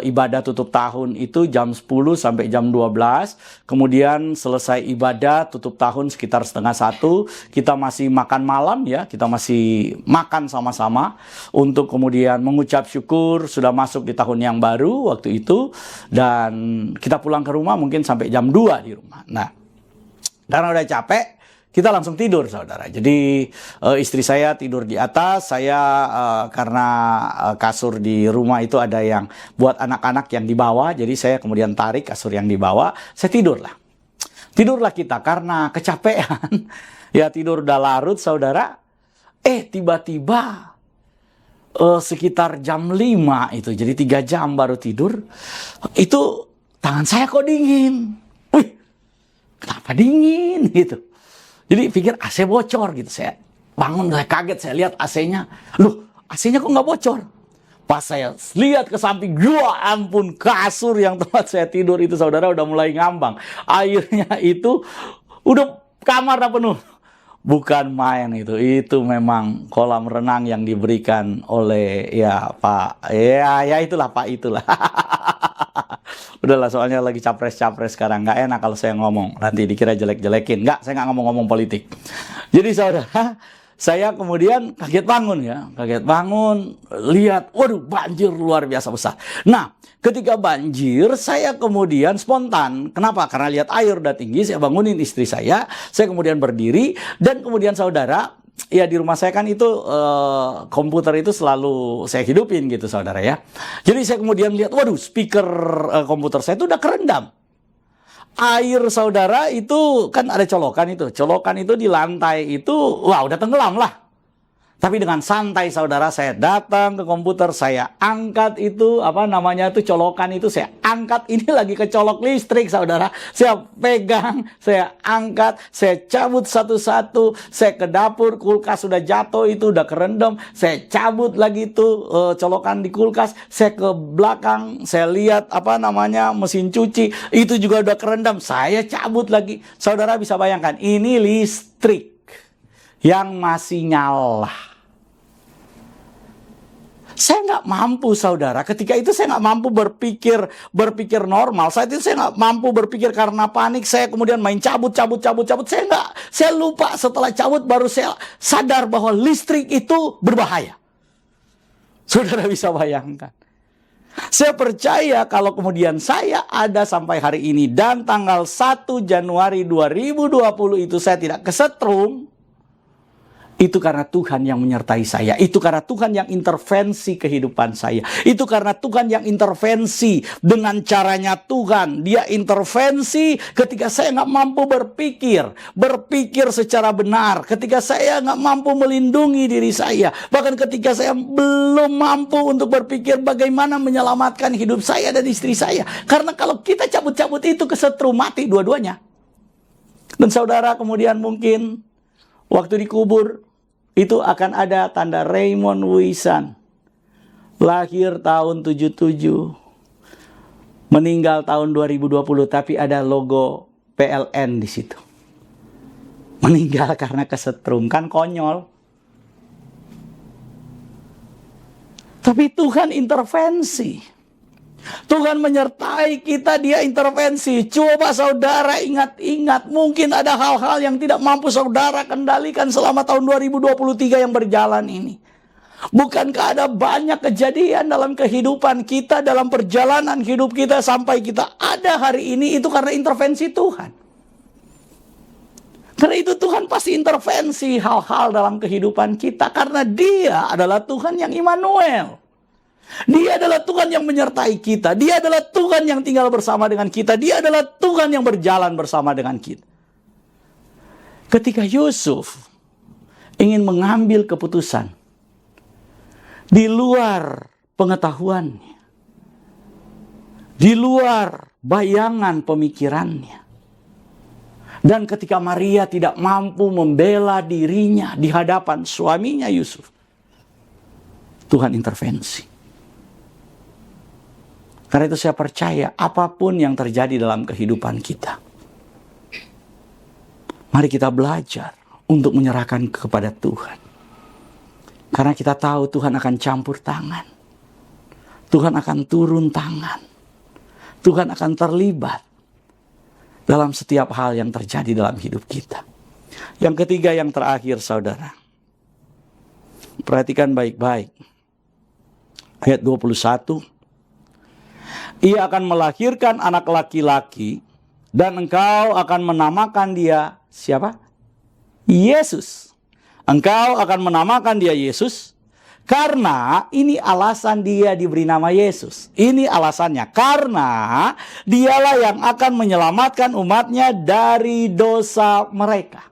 ibadah tutup tahun itu jam 10 sampai jam 12. Kemudian selesai ibadah tutup tahun sekitar 12:30. Kita masih makan malam ya, kita masih makan sama-sama untuk kemudian mengucap syukur sudah masuk di tahun yang baru waktu itu. Dan kita pulang ke rumah mungkin sampai jam 2 di rumah. Nah, karena udah capek, kita langsung tidur saudara. Jadi istri saya tidur di atas, saya karena kasur di rumah itu ada yang buat anak-anak yang di bawah, jadi saya kemudian tarik kasur yang di bawah, saya tidurlah. Tidurlah kita karena kecapean. Ya tidur udah larut saudara. Tiba-tiba sekitar jam 5 itu, jadi 3 jam baru tidur, itu tangan saya kok dingin. Kenapa dingin gitu. Jadi pikir AC bocor gitu. Saya bangun, saya kaget, saya lihat AC-nya. Loh, AC-nya kok nggak bocor? Pas saya lihat ke samping, ya ampun, kasur yang tempat saya tidur itu saudara udah mulai ngambang. Airnya itu udah kamar udah penuh. Bukan main itu memang kolam renang yang diberikan oleh ya Pak. Ya itulah Pak itulah. Udahlah soalnya lagi capres-capres sekarang. Nggak enak kalau saya ngomong. Nanti dikira jelek-jelekin. Nggak, saya nggak ngomong-ngomong politik. Jadi saudara, saya kemudian kaget bangun ya. Kaget bangun, lihat, waduh banjir luar biasa besar. Nah, ketika banjir, saya kemudian spontan. Kenapa? Karena lihat air udah tinggi, saya bangunin istri saya kemudian berdiri. Dan kemudian saudara, ya di rumah saya kan itu komputer itu selalu saya hidupin gitu saudara ya. Jadi saya kemudian lihat, waduh speaker komputer saya itu udah kerendam. Air saudara itu kan ada colokan itu di lantai itu, wah udah tenggelam lah. Tapi dengan santai saudara saya datang ke komputer, saya angkat itu colokan itu saya angkat, ini lagi kecolok listrik saudara. Saya pegang, saya angkat, saya cabut satu-satu, saya ke dapur, kulkas sudah jatuh itu udah kerendam, saya cabut lagi itu colokan di kulkas, saya ke belakang, saya lihat mesin cuci itu juga udah kerendam, saya cabut lagi. Saudara bisa bayangkan ini listrik yang masih nyala. Saya nggak mampu saudara, ketika itu saya nggak mampu berpikir normal. Saat itu saya nggak mampu berpikir karena panik, saya kemudian main cabut. Saya lupa, setelah cabut baru saya sadar bahwa listrik itu berbahaya. Saudara bisa bayangkan. Saya percaya kalau kemudian saya ada sampai hari ini dan tanggal 1 Januari 2020 itu saya tidak kesetrum, itu karena Tuhan yang menyertai saya. Itu karena Tuhan yang intervensi kehidupan saya. Itu karena Tuhan yang intervensi dengan caranya Tuhan. Dia intervensi ketika saya nggak mampu berpikir secara benar. Ketika saya nggak mampu melindungi diri saya. Bahkan ketika saya belum mampu untuk berpikir bagaimana menyelamatkan hidup saya dan istri saya. Karena kalau kita cabut-cabut itu kesetrum, mati dua-duanya. Dan saudara kemudian mungkin waktu dikubur, itu akan ada tanda Raymond Wisan. Lahir tahun 77. Meninggal tahun 2020, tapi ada logo PLN di situ. Meninggal karena kesetrum, kan konyol. Tapi Tuhan intervensi. Tuhan menyertai kita, dia intervensi. Coba saudara ingat-ingat, mungkin ada hal-hal yang tidak mampu saudara kendalikan selama tahun 2023 yang berjalan ini. Bukankah ada banyak kejadian dalam kehidupan kita, dalam perjalanan hidup kita sampai kita ada hari ini, itu karena intervensi Tuhan. Karena itu Tuhan pasti intervensi hal-hal dalam kehidupan kita, karena dia adalah Tuhan yang Immanuel. Dia adalah Tuhan yang menyertai kita. Dia adalah Tuhan yang tinggal bersama dengan kita. Dia adalah Tuhan yang berjalan bersama dengan kita. Ketika Yusuf ingin mengambil keputusan di luar pengetahuannya, di luar bayangan pemikirannya, dan ketika Maria tidak mampu membela dirinya di hadapan suaminya Yusuf, Tuhan intervensi. Karena itu saya percaya apapun yang terjadi dalam kehidupan kita, mari kita belajar untuk menyerahkan kepada Tuhan. Karena kita tahu Tuhan akan campur tangan. Tuhan akan turun tangan. Tuhan akan terlibat dalam setiap hal yang terjadi dalam hidup kita. Yang ketiga, yang terakhir saudara. Perhatikan baik-baik. Ayat 21. Ia akan melahirkan anak laki-laki dan engkau akan menamakan dia siapa? Yesus. Engkau akan menamakan dia Yesus karena ini alasan dia diberi nama Yesus. Ini alasannya karena dialah yang akan menyelamatkan umatnya dari dosa mereka.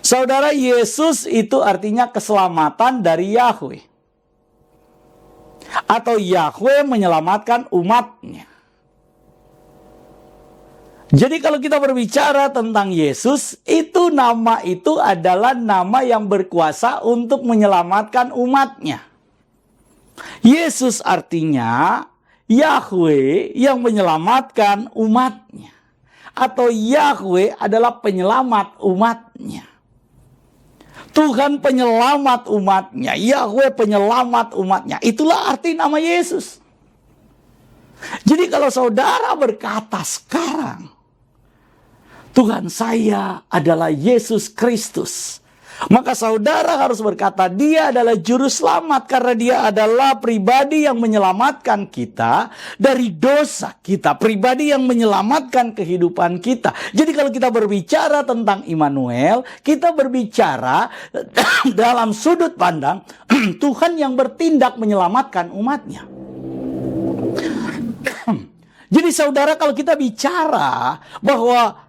Saudara, Yesus itu artinya keselamatan dari Yahweh. Atau Yahweh menyelamatkan umatnya. Jadi kalau kita berbicara tentang Yesus, itu nama itu adalah nama yang berkuasa untuk menyelamatkan umatnya. Yesus artinya Yahweh yang menyelamatkan umatnya. Atau Yahweh adalah penyelamat umatnya. Tuhan penyelamat umatnya, Yahweh penyelamat umatnya. Itulah arti nama Yesus. Jadi kalau saudara berkata sekarang, Tuhan saya adalah Yesus Kristus, Maka saudara harus berkata, dia adalah juru selamat karena dia adalah pribadi yang menyelamatkan kita dari dosa kita, pribadi yang menyelamatkan kehidupan kita. Jadi kalau kita berbicara tentang Immanuel, kita berbicara dalam sudut pandang Tuhan yang bertindak menyelamatkan umatnya. Jadi saudara, kalau kita bicara bahwa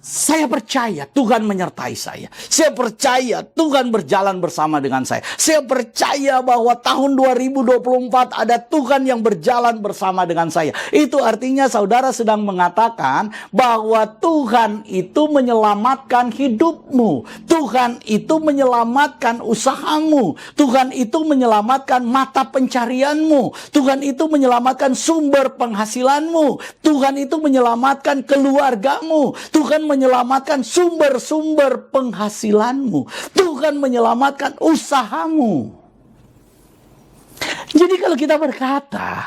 saya percaya Tuhan menyertai saya. Saya percaya Tuhan berjalan bersama dengan saya. Saya percaya bahwa tahun 2024 ada Tuhan yang berjalan bersama dengan saya. Itu artinya saudara sedang mengatakan bahwa Tuhan itu menyelamatkan hidupmu. Tuhan itu menyelamatkan usahamu. Tuhan itu menyelamatkan mata pencarianmu. Tuhan itu menyelamatkan sumber penghasilanmu. Tuhan itu menyelamatkan keluargamu. Tuhan menyelamatkan sumber-sumber penghasilanmu. Tuhan menyelamatkan usahamu. Jadi kalau kita berkata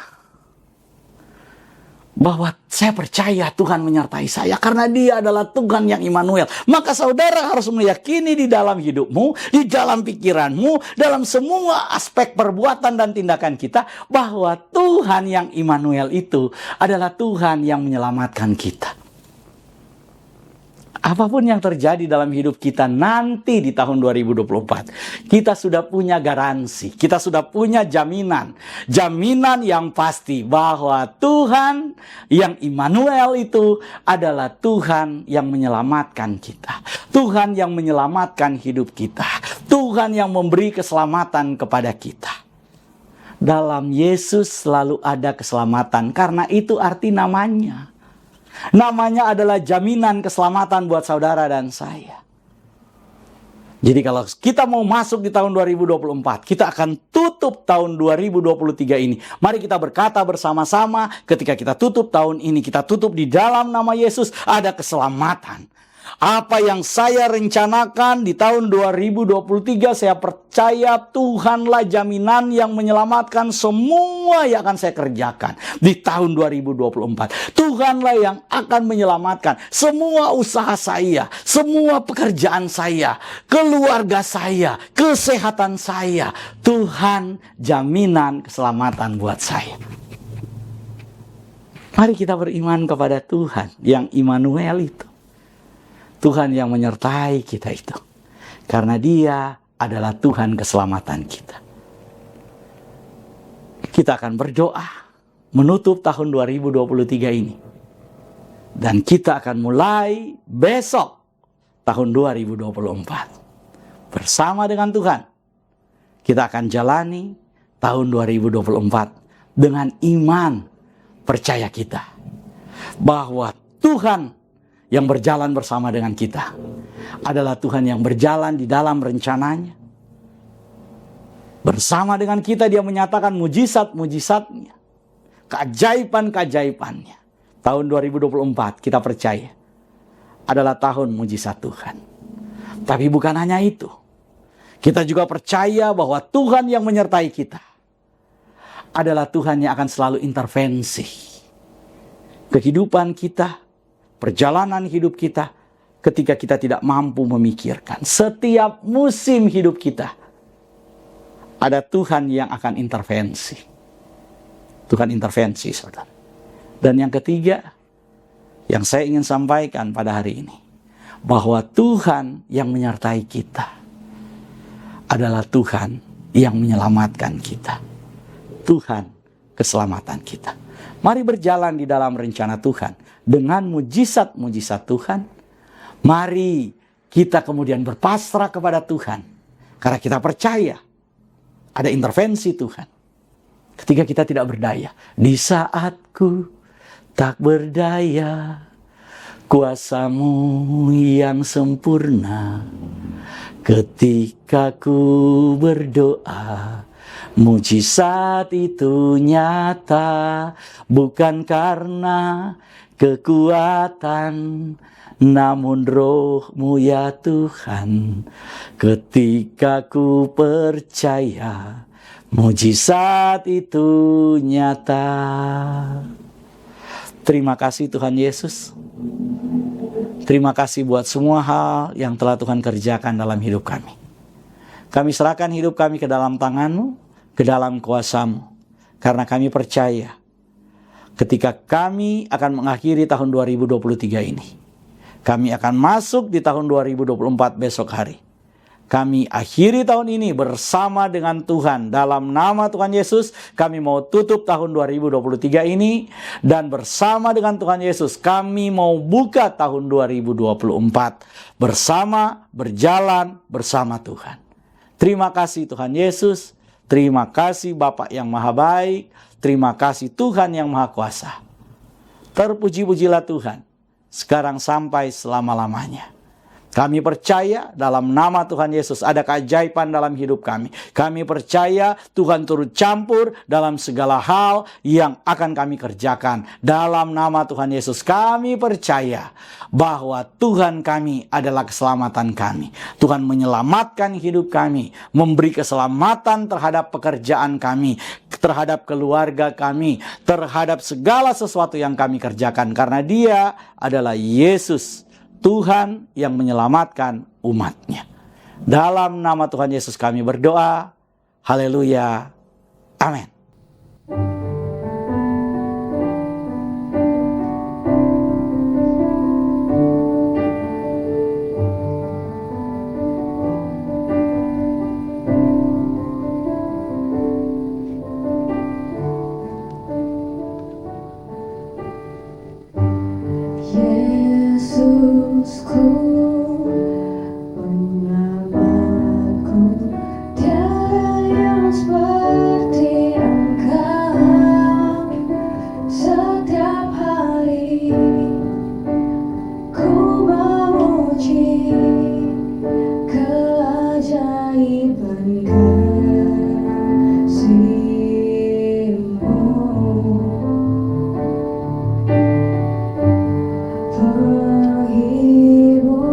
bahwa saya percaya Tuhan menyertai saya karena dia adalah Tuhan yang Immanuel, maka saudara harus meyakini di dalam hidupmu, di dalam pikiranmu, dalam semua aspek perbuatan dan tindakan kita bahwa Tuhan yang Immanuel itu adalah Tuhan yang menyelamatkan kita. Apapun yang terjadi dalam hidup kita nanti di tahun 2024, kita sudah punya garansi, kita sudah punya jaminan yang pasti bahwa Tuhan yang Immanuel itu adalah Tuhan yang menyelamatkan kita, Tuhan yang menyelamatkan hidup kita, Tuhan yang memberi keselamatan kepada kita. Dalam Yesus selalu ada keselamatan, karena itu arti namanya. Namanya adalah jaminan keselamatan buat saudara dan saya. Jadi kalau kita mau masuk di tahun 2024, kita akan tutup tahun 2023 ini. Mari kita berkata bersama-sama, ketika kita tutup tahun ini, kita tutup di dalam nama Yesus, ada keselamatan. Apa yang saya rencanakan di tahun 2023, saya percaya Tuhanlah jaminan yang menyelamatkan semua yang akan saya kerjakan di tahun 2024. Tuhanlah yang akan menyelamatkan semua usaha saya, semua pekerjaan saya, keluarga saya, kesehatan saya. Tuhan jaminan keselamatan buat saya. Mari kita beriman kepada Tuhan yang Immanuel itu. Tuhan yang menyertai kita itu. Karena dia adalah Tuhan keselamatan kita. Kita akan berdoa menutup tahun 2023 ini. Dan kita akan mulai besok tahun 2024. Bersama dengan Tuhan. Kita akan jalani tahun 2024 dengan iman percaya kita. Bahwa Tuhan yang berjalan bersama dengan kita adalah Tuhan yang berjalan di dalam rencananya. Bersama dengan kita dia menyatakan mujizat-mujizatnya, keajaiban-keajaibannya. Tahun 2024 kita percaya adalah tahun mujizat Tuhan. Tapi bukan hanya itu. Kita juga percaya bahwa Tuhan yang menyertai kita adalah Tuhan yang akan selalu intervensi kehidupan kita, perjalanan hidup kita ketika kita tidak mampu memikirkan. Setiap musim hidup kita ada Tuhan yang akan intervensi. Tuhan intervensi, saudara. Dan yang ketiga yang saya ingin sampaikan pada hari ini, bahwa Tuhan yang menyertai kita adalah Tuhan yang menyelamatkan kita. Tuhan keselamatan kita. Mari berjalan di dalam rencana Tuhan dengan mujizat-mujizat Tuhan. Mari kita kemudian berpasrah kepada Tuhan. Karena kita percaya ada intervensi Tuhan. Ketika kita tidak berdaya. Di saat ku tak berdaya, kuasa-Mu yang sempurna. Ketika ku berdoa, mujizat itu nyata, bukan karena kekuatan, namun Roh-Mu ya Tuhan. Ketika ku percaya, mujizat itu nyata. Terima kasih Tuhan Yesus. Terima kasih buat semua hal yang telah Tuhan kerjakan dalam hidup kami. Kami serahkan hidup kami ke dalam tangan-Mu, ke dalam kuasa-Mu. Karena kami percaya ketika kami akan mengakhiri tahun 2023 ini, kami akan masuk di tahun 2024 besok hari. Kami akhiri tahun ini bersama dengan Tuhan. Dalam nama Tuhan Yesus, kami mau tutup tahun 2023 ini. Dan bersama dengan Tuhan Yesus, kami mau buka tahun 2024. Bersama, berjalan bersama Tuhan. Terima kasih Tuhan Yesus. Terima kasih Bapa yang Maha Baik. Terima kasih Tuhan yang Maha Kuasa. Terpuji-pujilah Tuhan, sekarang sampai selama-lamanya. Kami percaya dalam nama Tuhan Yesus ada keajaiban dalam hidup kami. Kami percaya Tuhan turut campur dalam segala hal yang akan kami kerjakan. Dalam nama Tuhan Yesus kami percaya bahwa Tuhan kami adalah keselamatan kami. Tuhan menyelamatkan hidup kami, memberi keselamatan terhadap pekerjaan kami, terhadap keluarga kami, terhadap segala sesuatu yang kami kerjakan. Karena Dia adalah Yesus, Tuhan yang menyelamatkan umat-Nya. Dalam nama Tuhan Yesus kami berdoa. Haleluya. Amin. Yesusku, penyelamatku, tiada yang seperti Engkau. Setiap hari ku memuji keajaiban kasih-Mu. Penghibur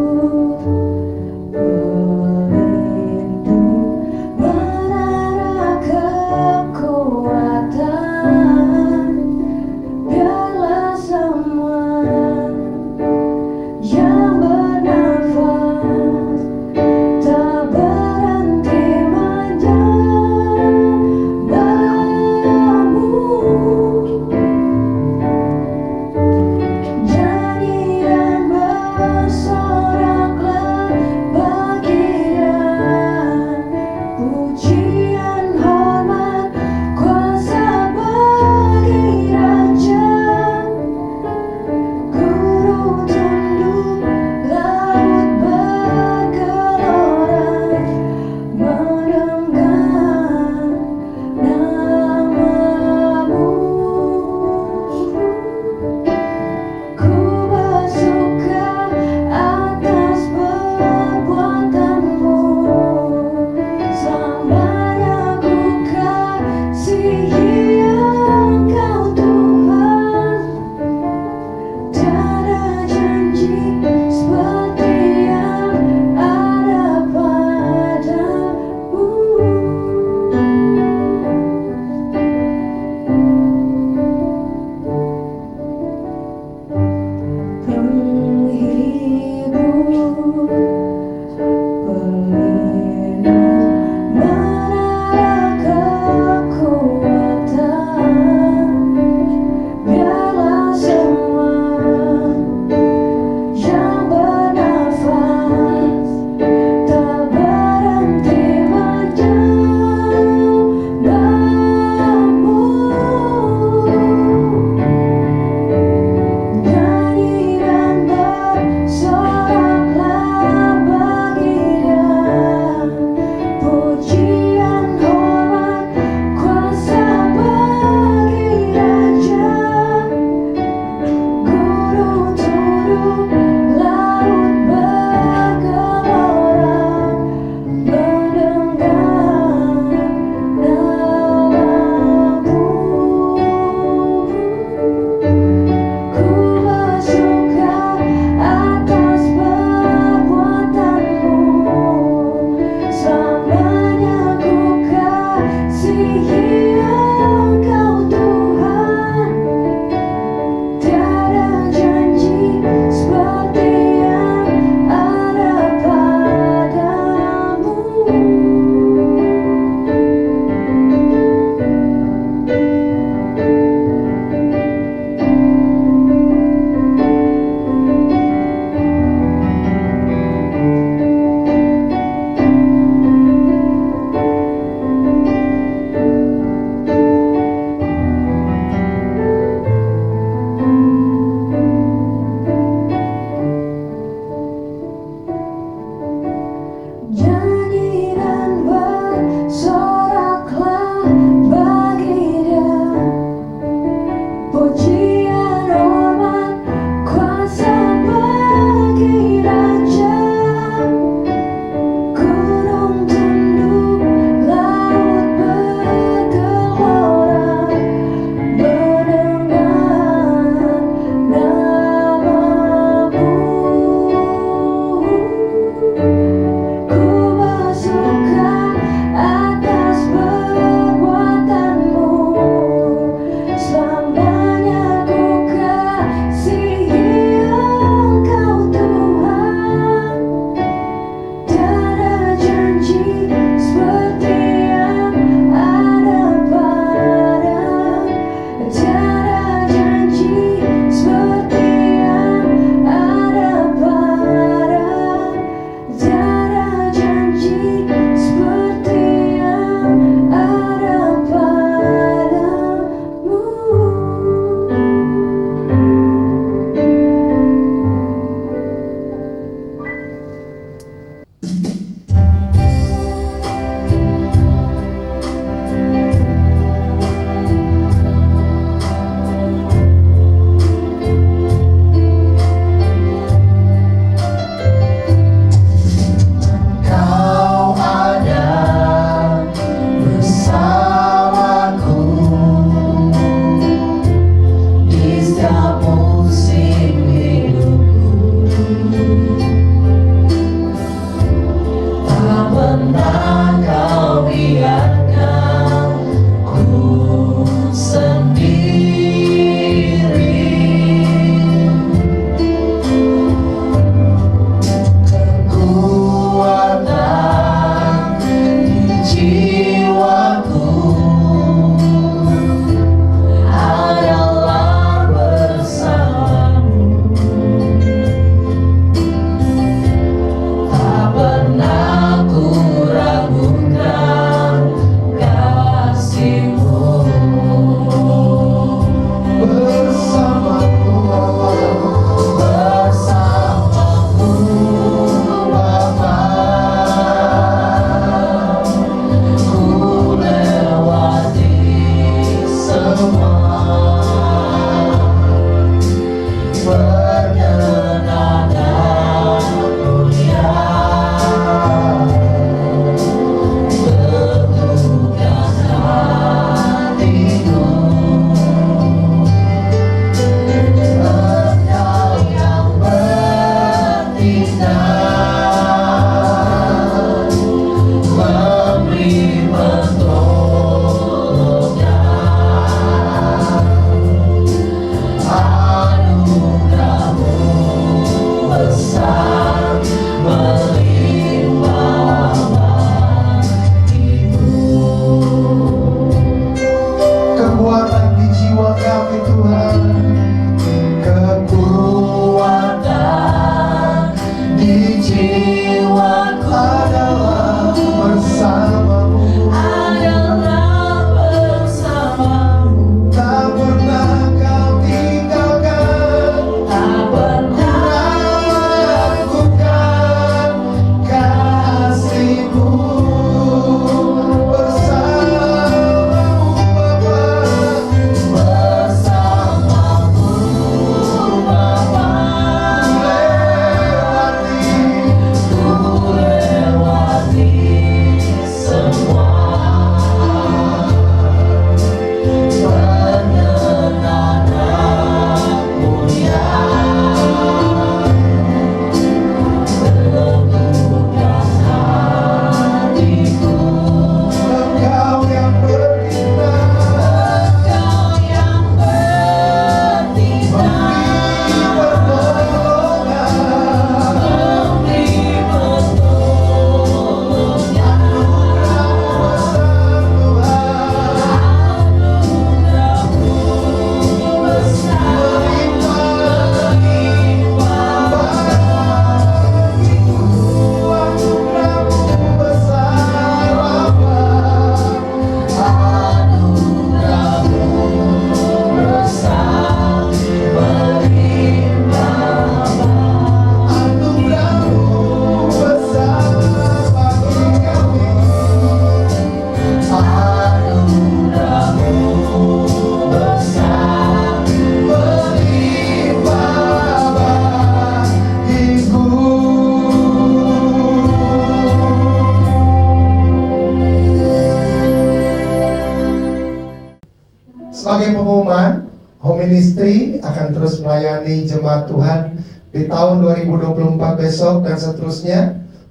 Sebagai pengumuman, Home Ministry akan terus melayani jemaat Tuhan di tahun 2024 besok dan seterusnya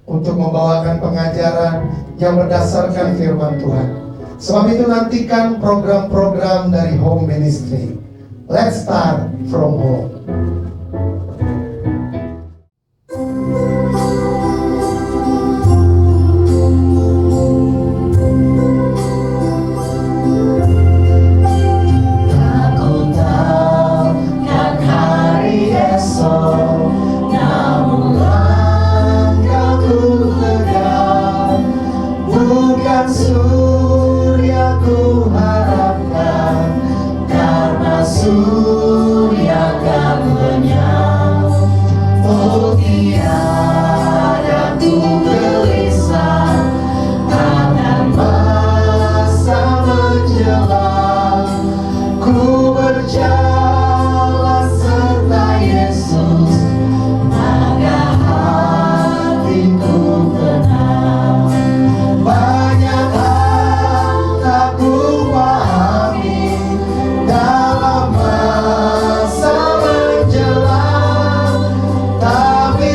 untuk membawakan pengajaran yang berdasarkan firman Tuhan. Sebab itu nantikan program-program dari Home Ministry. Let's start from home. Tapi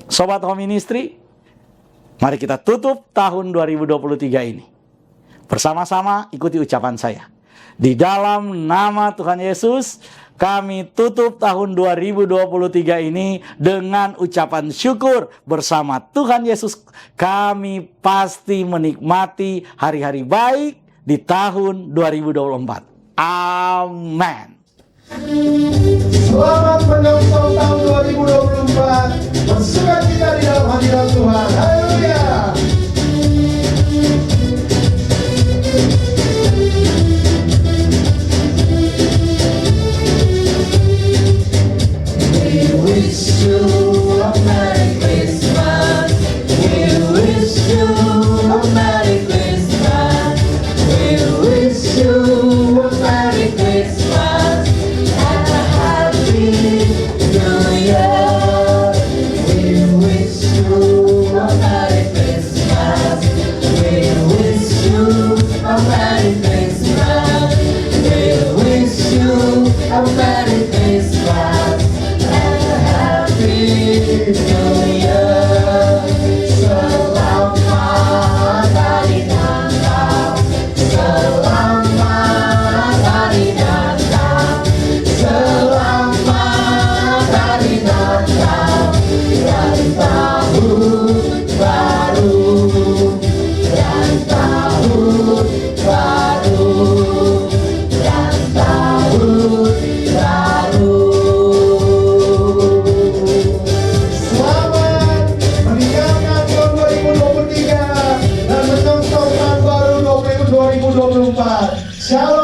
Sobat Home Ministry, mari kita tutup tahun 2023 ini. Bersama-sama ikuti ucapan saya. Di dalam nama Tuhan Yesus, kami tutup tahun 2023 ini dengan ucapan syukur bersama Tuhan Yesus. Kami pasti menikmati hari-hari baik di tahun 2024. Amin. Selamat menyongsong tahun 2024. Bersuka cita di dalam hadirat Tuhan. Haleluya. We wish you a Merry Christmas. We wish you a Merry Christmas. We wish you a Merry Christmas and a Happy New Year. We wish you a Merry Christmas. We wish you a Merry Christmas. We wish you a Merry Christmas and a Happy New Year. Selamat Hari Natal. Selamat Hari Natal. Selamat Hari Natal dan tahun baru. Dan tahun baru. Dan tahun baru. Selamat meninggalkan tahun 2023 dan menyongsong tahun baru 2024. Shalom.